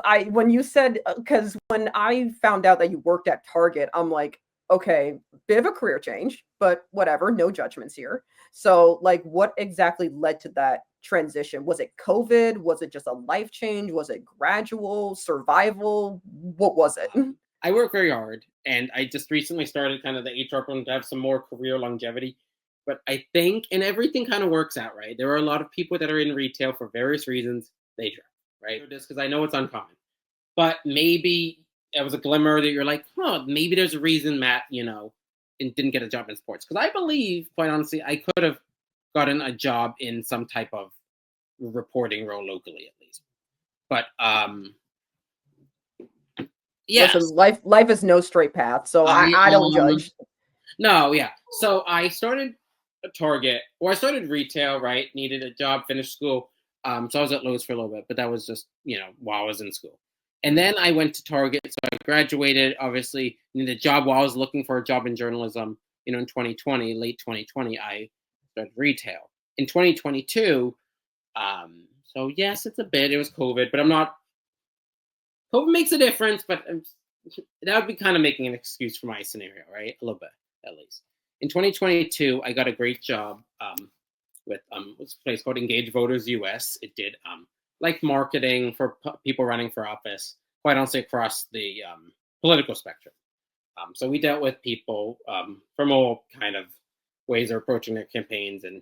when I found out that you worked at Target, I'm like, okay, bit of a career change, but whatever, no judgments here. So like what exactly led to that transition? Was it COVID? Was it just a life change? Was it gradual survival? What was it? I work very hard, and I just recently started kind of the HR program to have some more career longevity. But I think, and everything kind of works out, right? There are a lot of people that are in retail for various reasons. They drive, right? Just because I know it's uncommon. But maybe it was a glimmer that you're like, maybe there's a reason Matt, didn't get a job in sports. Because I believe, quite honestly, I could have gotten a job in some type of reporting role locally, at least. But yes. Listen, life is no straight path, so I don't judge. No, yeah. So I started a Target, or I started retail, right? Needed a job, finished school. So I was at Lowe's for a little bit, but that was just, while I was in school. And then I went to Target. So I graduated, obviously, needed a job while I was looking for a job in journalism. in 2020, late 2020, I started retail. In 2022, so yes, it's a bit. It was COVID, but I'm not. COVID makes a difference, but that would be kind of making an excuse for my scenario, right? A little bit, at least. In 2022, I got a great job with this place called Engage Voters US. It did like marketing for people running for office, quite honestly, across the political spectrum. So we dealt with people from all kind of ways of approaching their campaigns and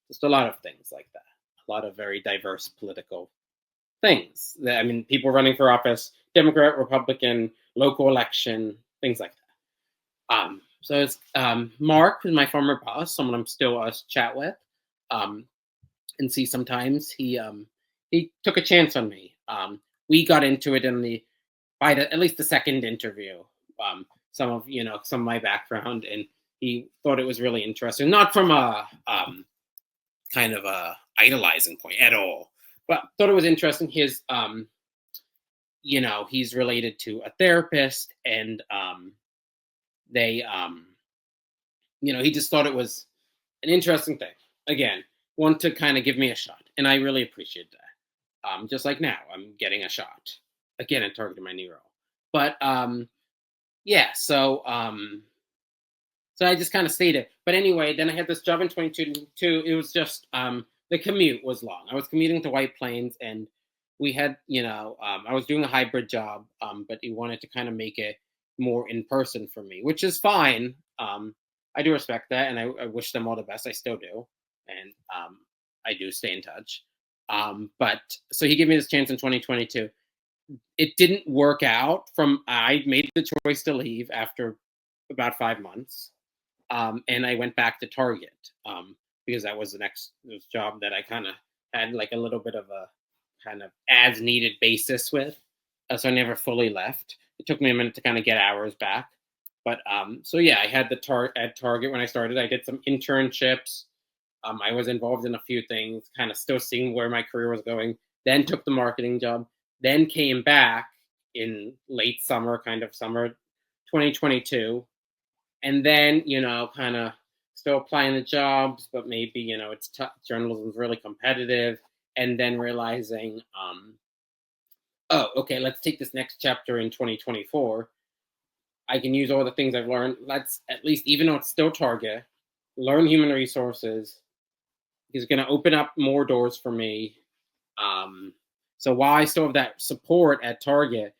just a lot of things like that. A lot of very diverse political things. I mean, people running for office, Democrat, Republican, local election, things like that. So it's Mark, who's my former boss, someone I'm still chat with, and see sometimes. He took a chance on me. We got into it by at least the second interview. Some of my background, and he thought it was really interesting, not from a kind of a idolizing point at all, but thought it was interesting. His he's related to a therapist, and they he just thought it was an interesting thing. Again, want to kind of give me a shot, and I really appreciate that. Just like now, I'm getting a shot again and targeting my neuro. But yeah, so I just kind of stayed it. But anyway, then I had this job in 2022. It was just the commute was long. I was commuting to White Plains, and we had I was doing a hybrid job, but he wanted to kind of make it more in person for me, which is fine. I do respect that, and I wish them all the best. I still do, and I do stay in touch. But so he gave me this chance in 2022. It didn't work out. I made the choice to leave after about 5 months, and I went back to Target because that was the next job that I kind of had like a little bit of a kind of as needed basis with. So I never fully left. It took me a minute to kind of get hours back. But so yeah, I had at Target when I started. I did some internships. I was involved in a few things, kind of still seeing where my career was going. Then took the marketing job. Then came back in late summer, kind of summer 2022. And then, kind of still applying the jobs, but maybe, it's tough. Journalism's really competitive. And then realizing, oh, okay, let's take this next chapter in 2024. I can use all the things I've learned. Let's at least, even though it's still Target, learn human resources. Is going to open up more doors for me. So while I still have that support at Target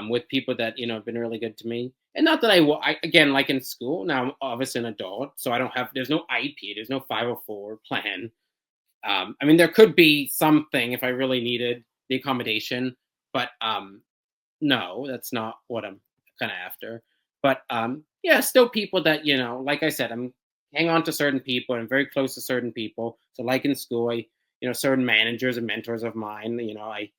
with people that have been really good to me, and not that I again, like in school now, I'm obviously an adult, so there's no IP, there's no 504 plan. I mean, there could be something if I really needed the accommodation, but no, that's not what I'm kind of after. But yeah, still people that like I said, I'm hang on to certain people, and I'm very close to certain people. So like in school, certain managers and mentors of mine, I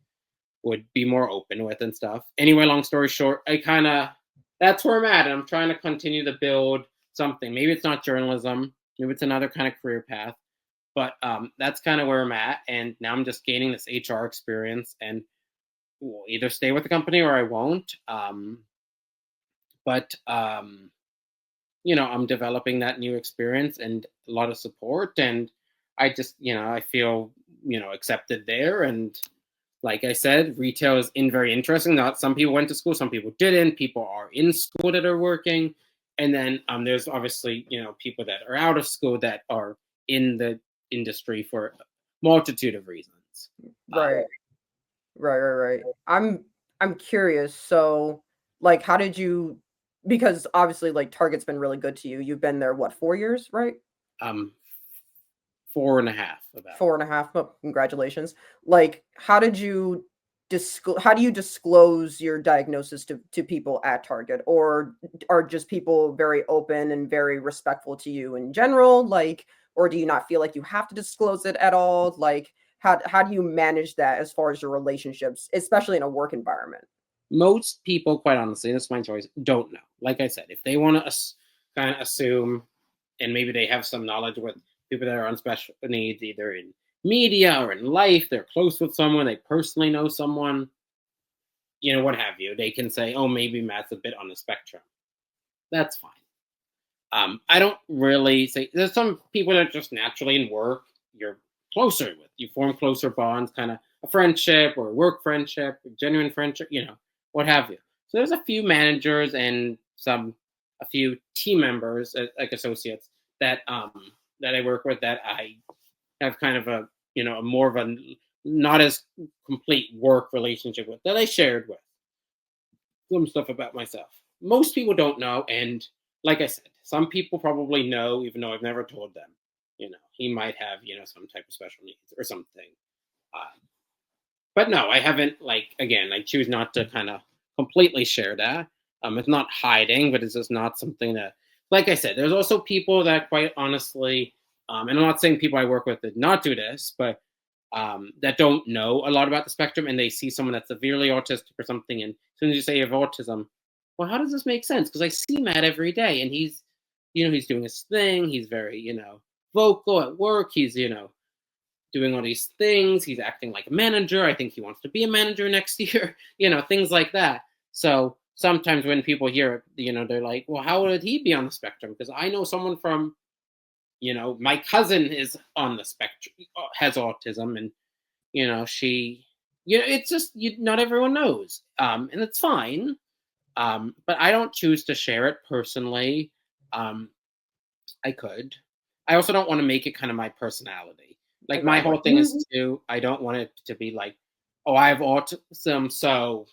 would be more open with and stuff. Anyway, long story short, that's where I'm at. And I'm trying to continue to build something. Maybe it's not journalism. Maybe it's another kind of career path. But that's kind of where I'm at. And now I'm just gaining this HR experience, and will either stay with the company or I won't. But I'm developing that new experience and a lot of support, and I just, I feel, accepted there. And like I said, retail is very interesting. Not some people went to school, some people didn't. People are in school that are working, and then there's obviously people that are out of school that are in the industry for a multitude of reasons. Right. I'm curious. So, like, how did you? Because obviously, like, Target's been really good to you. You've been there, what, 4 years, right? 4.5 about. 4.5. Oh, congratulations. Like, how do you disclose your diagnosis to people at Target, or are just people very open and very respectful to you in general? Like, or do you not feel like you have to disclose it at all? Like, how do you manage that as far as your relationships, especially in a work environment? Most people, quite honestly, that's my choice, don't know. Like I said, if they want to kind of assume, and maybe they have some knowledge with people that are on special needs, either in media or in life, they're close with someone, they personally know someone, what have you, they can say, oh, maybe Matt's a bit on the spectrum. That's fine. I don't really say there's some people that just naturally in work you're closer with. You form closer bonds, kind of a friendship or a work friendship, a genuine friendship, what have you. So there's a few managers and a few team members, like associates that I work with that I have kind of a more of a not as complete work relationship with that I shared with some stuff about myself. Most people don't know, and like I said, some people probably know, even though I've never told them. He might have some type of special needs or something. Uh, but no, I haven't. Like again, I choose not to kind of completely share that. It's not hiding, but it's just not something that, like I said, there's also people that quite honestly, and I'm not saying people I work with did not do this, but that don't know a lot about the spectrum, and they see someone that's severely autistic or something, and as soon as you say you have autism, well, how does this make sense? Because I see Matt every day, and he's doing his thing. He's very, vocal at work. He's, doing all these things. He's acting like a manager. I think he wants to be a manager next year. Things like that. So sometimes when people hear it, they're like, well, how would he be on the spectrum? Because I know someone from my cousin is on the spectrum, has autism, and she, it's just not everyone knows, and it's fine. But I don't choose to share it personally. I could. I also don't want to make it kind of my personality. Like my whole thing is I don't want it to be like, oh, I have autism, so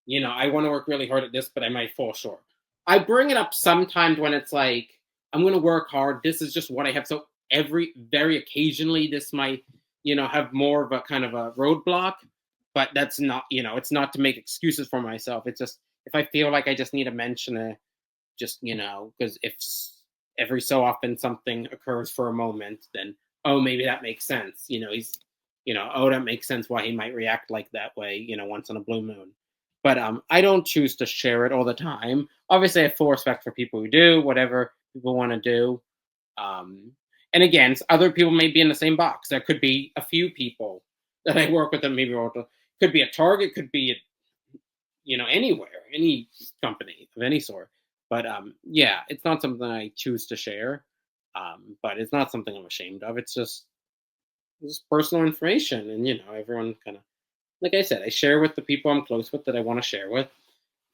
I want to work really hard at this, but I might fall short. I bring it up sometimes when it's like, I'm going to work hard. This is just what I have. So very occasionally, this might, have more of a kind of a roadblock, but that's not, it's not to make excuses for myself. It's just, if I feel like I just need to mention it, just, because if every so often something occurs for a moment, then, oh, maybe that makes sense. He's, oh, that makes sense why he might react like that way, once on a blue moon. But I don't choose to share it all the time. Obviously, I have full respect for people who do whatever people want to do. And again, other people may be in the same box. There could be a few people that I work with that maybe could be a Target, could be, anywhere, any company of any sort. But yeah, it's not something I choose to share. But it's not something I'm ashamed of. It's just personal information, and everyone kind of, like I said, I share with the people I'm close with that I want to share with,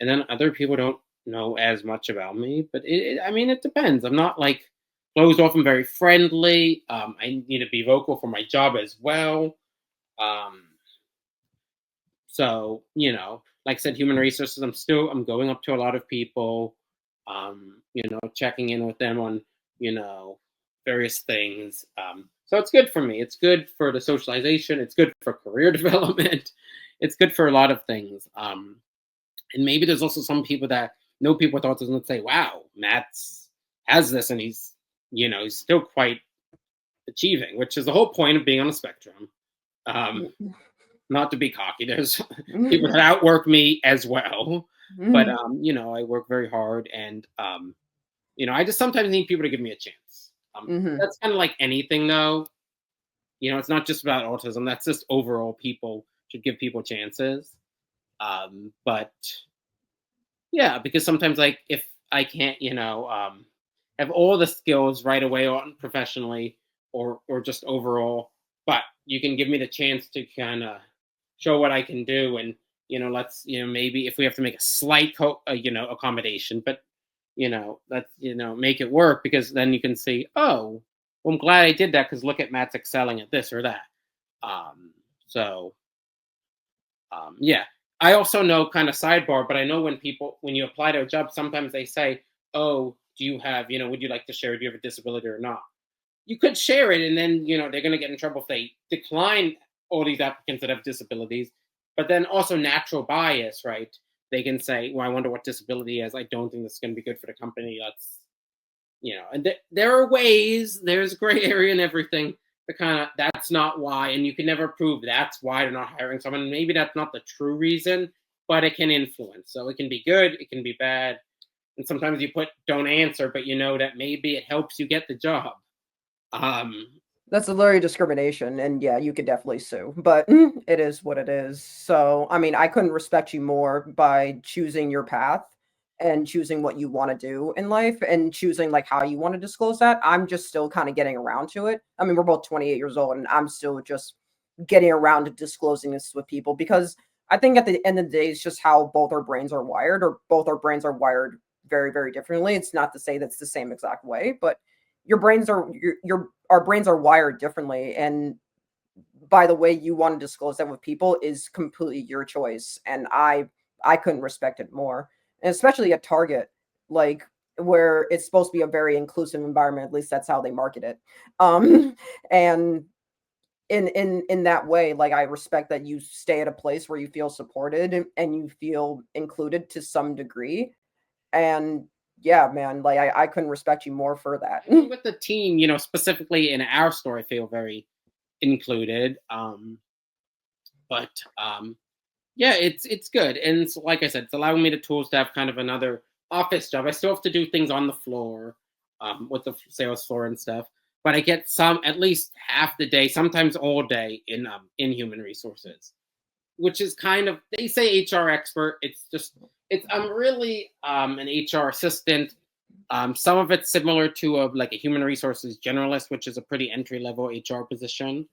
and then other people don't know as much about me. But I mean, it depends. I'm not like closed off. I'm very friendly. I need to be vocal for my job as well. So like I said, human resources. I'm going up to a lot of people. Checking in with them on various things. So it's good for me. It's good for the socialization. It's good for career development. It's good for a lot of things. And maybe there's also some people that know people with autism that say, wow, Matt's has this and he's still quite achieving, which is the whole point of being on the spectrum. Not to be cocky. There's people that outwork me as well. But, I work very hard, and, I just sometimes need people to give me a chance. That's kind of like anything, though. It's not just about autism. That's just overall people should give people chances. But yeah, because sometimes, like, if I can't, have all the skills right away on professionally or just overall, but you can give me the chance to kind of show what I can do, and let's maybe if we have to make a slight accommodation, but let's make it work, because then you can see, oh, well, I'm glad I did that because look at Matt's excelling at this or that. Yeah. I also know, kind of sidebar, but I know when you apply to a job, sometimes they say, oh, do you have, would you like to share, do you have a disability or not? You could share it, and then, they're going to get in trouble if they decline all these applicants that have disabilities. But then also natural bias, right? They can say, well, I wonder what disability he has. I don't think this is going to be good for the company. That's, and there are ways, there's a gray area and everything. That's not why, and you can never prove that's why they're not hiring someone. Maybe that's not the true reason, but it can influence. So it can be good, it can be bad. And sometimes you put don't answer, but that maybe it helps you get the job. That's a literally discrimination, and yeah, you could definitely sue, but it is what it is. So, I mean, I couldn't respect you more by choosing your path and choosing what you want to do in life and choosing like how you want to disclose that. I'm just still kind of getting around to it. I mean, we're both 28 years old and I'm still just getting around to disclosing this with people because I think at the end of the day, it's just how both our brains are wired, or both our brains are wired very, very differently. It's not to say that's the same exact way, but our brains are wired differently. And by the way you want to disclose that with people is completely your choice. And I couldn't respect it more. And especially at Target, like where it's supposed to be a very inclusive environment, at least that's how they market it. And in that way, like I respect that you stay at a place where you feel supported and you feel included to some degree. And yeah, man, like I couldn't respect you more for that. With the team, specifically in our store, I feel very included. But yeah, it's good, and it's, like I said, it's allowing me the tools to have kind of another office job. I still have to do things on the floor, with the sales floor and stuff, but I get some at least half the day, sometimes all day in human resources, which is kind of, they say HR expert. I'm really an HR assistant. Some of it's similar to like a human resources generalist, which is a pretty entry level HR position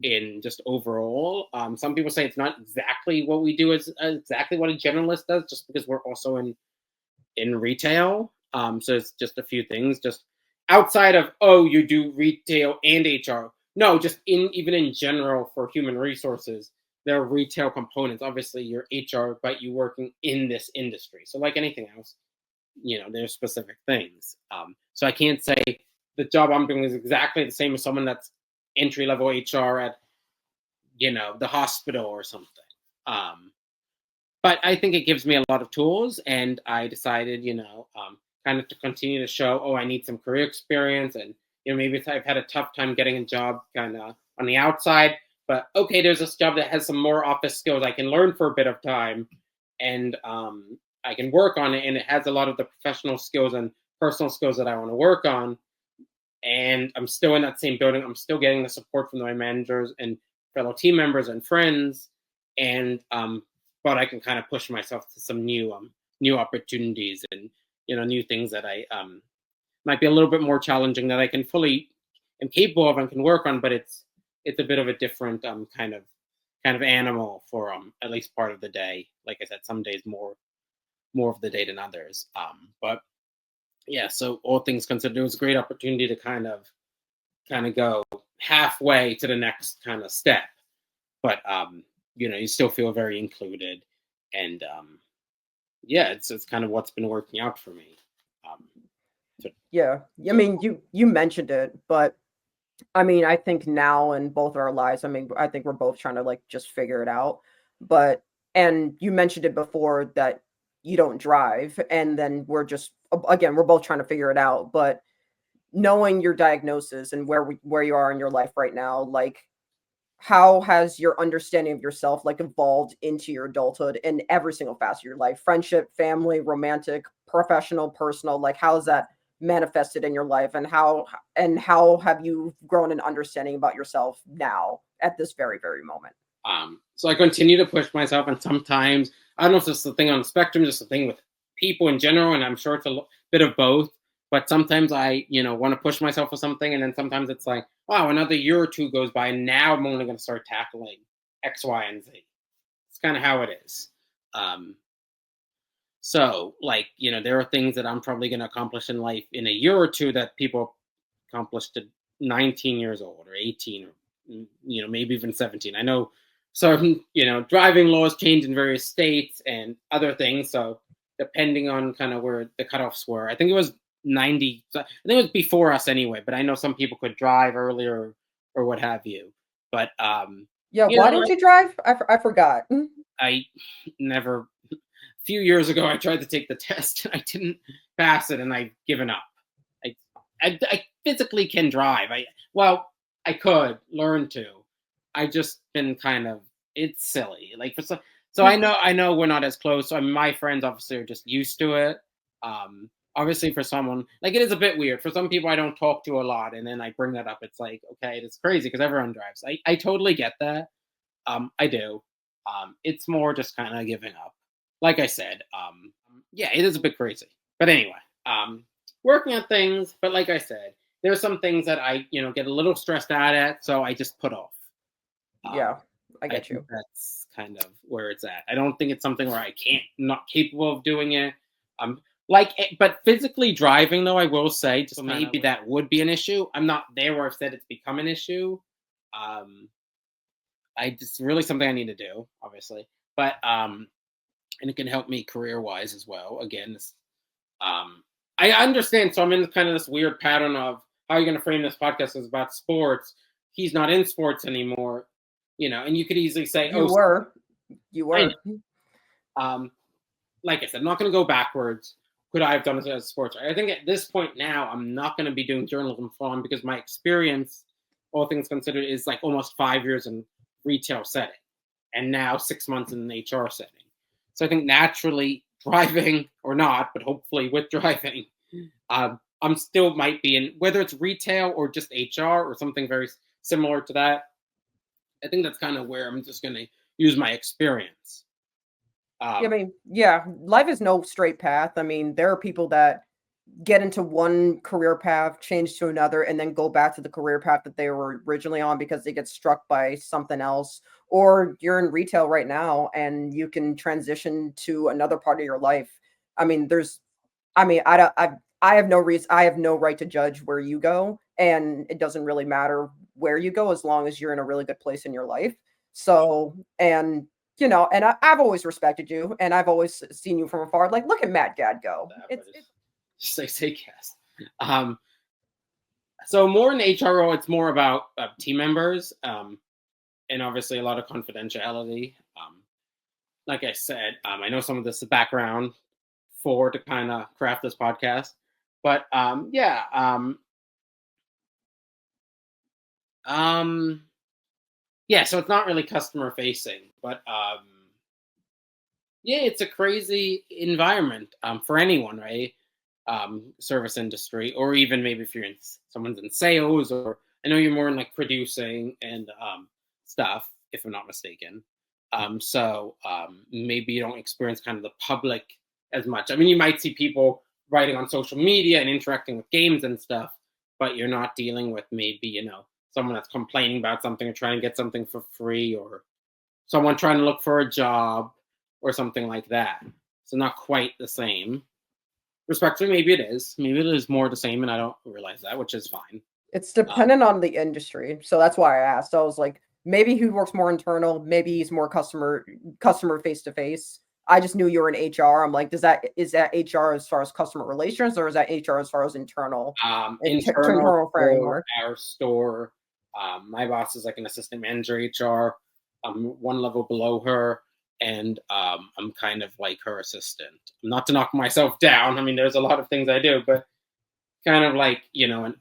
in just overall. Some people say it's not exactly what we do as exactly what a generalist does, just because we're also in retail. So it's just a few things, just outside of, oh, you do retail and HR. No, just even in general for human resources, there are retail components. Obviously, you're HR, but you're working in this industry. So like anything else, there's specific things. So I can't say the job I'm doing is exactly the same as someone that's entry level HR at, the hospital or something. But I think it gives me a lot of tools, and I decided, kind of to continue to show, oh, I need some career experience, and maybe I've had a tough time getting a job kind of on the outside, but okay, there's this job that has some more office skills I can learn for a bit of time, and I can work on it, and it has a lot of the professional skills and personal skills that I want to work on. And I'm still in that same building. I'm still getting the support from my managers and fellow team members and friends, and but I can kind of push myself to some new opportunities and new things that I might be a little bit more challenging that I can fully am capable of and can work on, but it's a bit of a different kind of animal for at least part of the day. Like I said, some days more of the day than others. But yeah, so all things considered, it was a great opportunity to kind of go halfway to the next kind of step. But you still feel very included, and yeah, it's kind of what's been working out for me. Yeah, I mean, you mentioned it, but I mean, I think now in both our lives, I mean, I think we're both trying to like just figure it out. But and you mentioned it before that you don't drive, and then we're just again, we're both trying to figure it out. But knowing your diagnosis and where you are in your life right now, like how has your understanding of yourself like evolved into your adulthood in every single facet of your life? Friendship, family, romantic, professional, personal, like how is that manifested in your life, and how have you grown an understanding about yourself now at this very, very moment? So I continue to push myself, and sometimes I don't know if it's the thing on the spectrum, just the thing with people in general, and I'm sure it's a bit of both. But sometimes I, want to push myself for something, and then sometimes it's like, wow, another year or two goes by, and now I'm only going to start tackling X, Y, and Z. It's kind of how it is. So, like, there are things that I'm probably going to accomplish in life in a year or two that people accomplished at 19 years old or 18 or, maybe even 17. I know certain, driving laws change in various states and other things. So, depending on kind of where the cutoffs were, I think it was 90. I think it was before us anyway, but I know some people could drive earlier or what have you. But, Yeah, why didn't you drive? I forgot. I never. A few years ago, I tried to take the test and I didn't pass it, and I've given up. I physically can drive. I could learn to. I just been kind of, it's silly. Like so I know we're not as close. So my friends obviously are just used to it. Obviously for someone like, it is a bit weird for some people I don't talk to a lot, and then I bring that up. It's like, okay, it's crazy because everyone drives. I totally get that. I do. It's more just kind of giving up. Like I said, yeah, it is a bit crazy. But anyway, working on things. But like I said, there's some things that I, get a little stressed out at, so I just put off. Um, Yeah, I I get think you. that's kind of where it's at. I don't think it's something where not capable of doing it. But physically driving, though, I will say, just maybe that would be an issue. I'm not there where I've said it's become an issue. It's really something I need to do, obviously, but and it can help me career wise as well. Again, I understand. So I'm in kind of this weird pattern of how you're going to frame this podcast is about sports. He's not in sports anymore, and you could easily say, You "Oh, were. You I know." were. Like I said, I'm not going to go backwards. Could I have done it as a sports writer? I think at this point now, I'm not going to be doing journalism full on because my experience, all things considered, is like almost 5 years in retail setting, and now 6 months in an HR setting. So I think naturally, driving or not, but hopefully with driving, I'm still might be in, whether it's retail or just HR or something very similar to that. I think that's kind of where I'm just going to use my experience. Yeah, I mean, yeah, life is no straight path. I mean, there are people that get into one career path, change to another, and then go back to the career path that they were originally on because they get struck by something else. Or you're in retail right now and you can transition to another part of your life. I mean, I don't, I have no reason, I have no right to judge where you go, and it doesn't really matter where you go as long as you're in a really good place in your life. So, and and I've always respected you, and I've always seen you from afar. Like, look at Matt Gad go. It's just like say yes. So more in HR role, it's more about team members, and obviously a lot of confidentiality. Like I said, I know some of this background to kind of craft this podcast, but yeah, yeah. So it's not really customer facing, but yeah, it's a crazy environment for anyone, right? Service industry, or even maybe if someone's in sales, or I know you're more in like producing and stuff, if I'm not mistaken. Maybe you don't experience kind of the public as much. I mean, you might see people writing on social media and interacting with games and stuff, but you're not dealing with maybe, someone that's complaining about something or trying to get something for free, or someone trying to look for a job or something like that. So not quite the same. Respectfully, maybe it is. Maybe it is more the same, and I don't realize that, which is fine. it's dependent on the industry. So that's why I asked. I was like, maybe he works more internal, maybe he's more customer face to face. I just knew you were in HR. I'm like, is that HR as far as customer relations, or is that HR as far as internal Internal for framework? our store. My boss is like an assistant manager HR. I'm one level below her, and I'm kind of like her assistant. Not to knock myself down. I mean, there's a lot of things I do, but kind of like an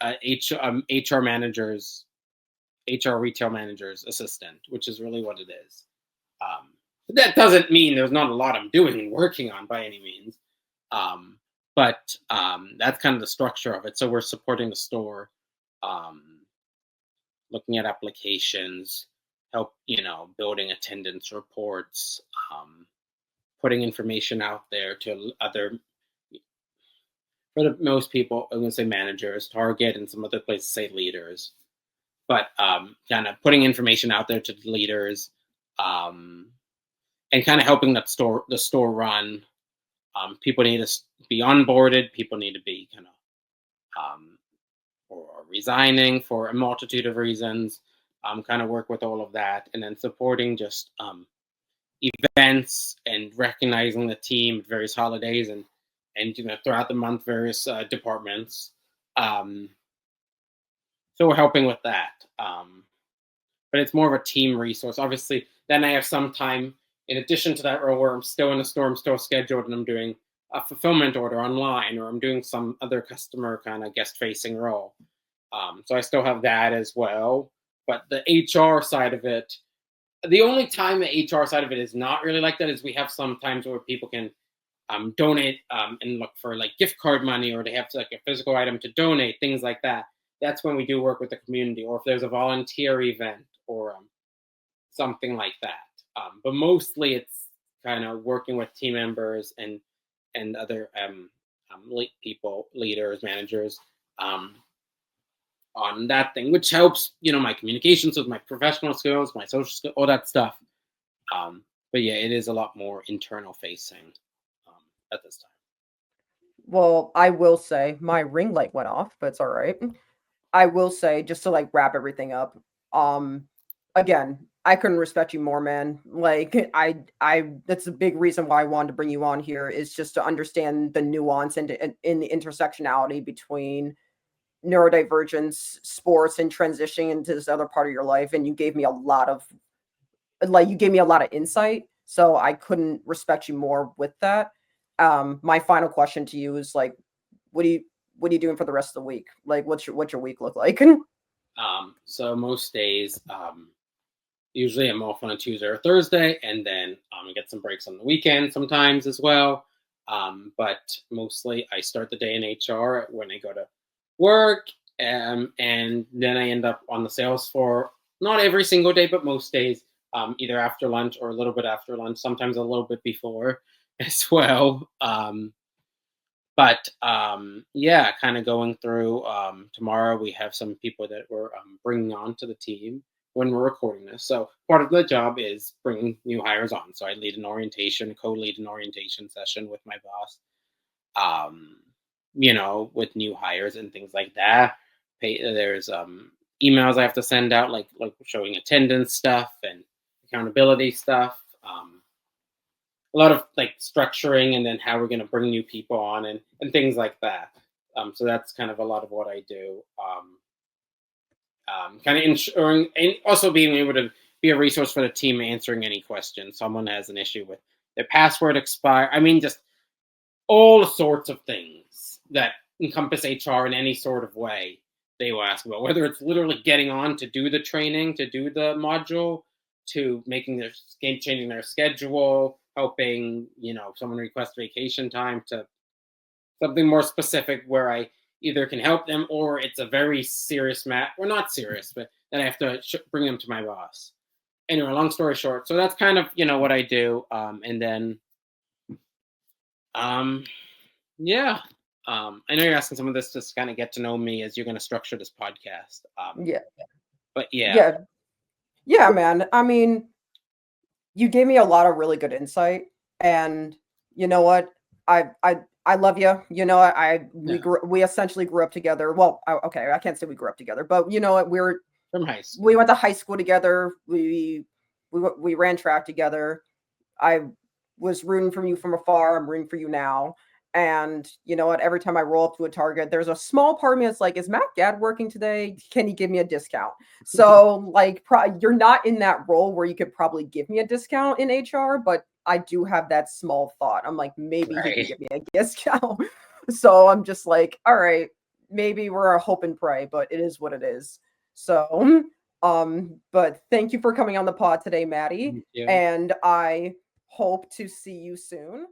HR manager's HR retail manager's assistant, which is really what it is. But that doesn't mean there's not a lot I'm doing and working on by any means. But that's kind of the structure of it. So we're supporting the store, looking at applications, building attendance reports, putting information out there to most people, I'm going to say managers, Target, and some other places say leaders. But kind of putting information out there to the leaders, and kind of helping the store run. People need to be onboarded. People need to be kind of or resigning for a multitude of reasons. Kind of work with all of that, and then supporting just events and recognizing the team at various holidays and throughout the month various departments. So we're helping with that. But it's more of a team resource. Obviously, then I have some time in addition to that role where I'm still in the store, I'm still scheduled, and I'm doing a fulfillment order online, or I'm doing some other customer kind of guest facing role. So I still have that as well. But the HR side of it, the only time the HR side of it is not really like that is we have some times where people can donate and look for like gift card money, or they have like a physical item to donate, things like that. That's when we do work with the community, or if there's a volunteer event or something like that. But mostly it's kind of working with team members and and other leaders, managers, on that thing, which helps, my communications with my professional skills, my social skills, all that stuff. But yeah, it is a lot more internal facing at this time. Well, I will say my ring light went off, but it's all right. I will say, just to like wrap everything up, um, again, I couldn't respect you more, man. Like that's a big reason why I wanted to bring you on here, is just to understand the nuance and in the intersectionality between neurodivergence, sports, and transitioning into this other part of your life. And you gave me a lot of insight. So I couldn't respect you more with that. My final question to you is like, what are you doing for the rest of the week? Like, what's your week look like? So most days, usually I'm off on a Tuesday or Thursday, and then get some breaks on the weekend sometimes as well. But mostly I start the day in HR when I go to work, and then I end up on the sales floor, not every single day, but most days, either after lunch or a little bit after lunch, sometimes a little bit before as well. But yeah, kind of going through. Tomorrow we have some people that we're bringing on to the team when we're recording this. So part of the job is bringing new hires on. So I lead an orientation, co-lead an orientation session with my boss. With new hires and things like that. There's emails I have to send out, like showing attendance stuff and accountability stuff. A lot of like structuring, and then how we're going to bring new people on, and things like that. So that's kind of a lot of what I do. Kind of ensuring, and also being able to be a resource for the team, answering any questions. Someone has an issue with their password expire. I mean, just all sorts of things that encompass HR in any sort of way they will ask about, whether it's literally getting on to do the training, to do the module, to changing their schedule, helping, someone request vacation time, to something more specific where I either can help them, or it's a very serious or not serious, but then I have to bring them to my boss. Anyway, long story short, so that's kind of, what I do. And then, yeah. I know you're asking some of this just kind of get to know me as you're going to structure this podcast. Yeah. But yeah. Yeah. Yeah, man. I mean, you gave me a lot of really good insight, and you know what? I love you. We essentially grew up together. Well, okay, I can't say we grew up together, but you know what? From high school. We went to high school together. We ran track together. I was rooting for you from afar. I'm rooting for you now. And you know what? Every time I roll up to a Target, there's a small part of me that's like, is Matt Gadd working today? Can he give me a discount? So, like, you're not in that role where you could probably give me a discount in HR, but I do have that small thought. I'm like, maybe he can give me a discount. So I'm just like, all right, maybe we're a hope and pray, but it is what it is. So, but thank you for coming on the pod today, Maddie. And I hope to see you soon.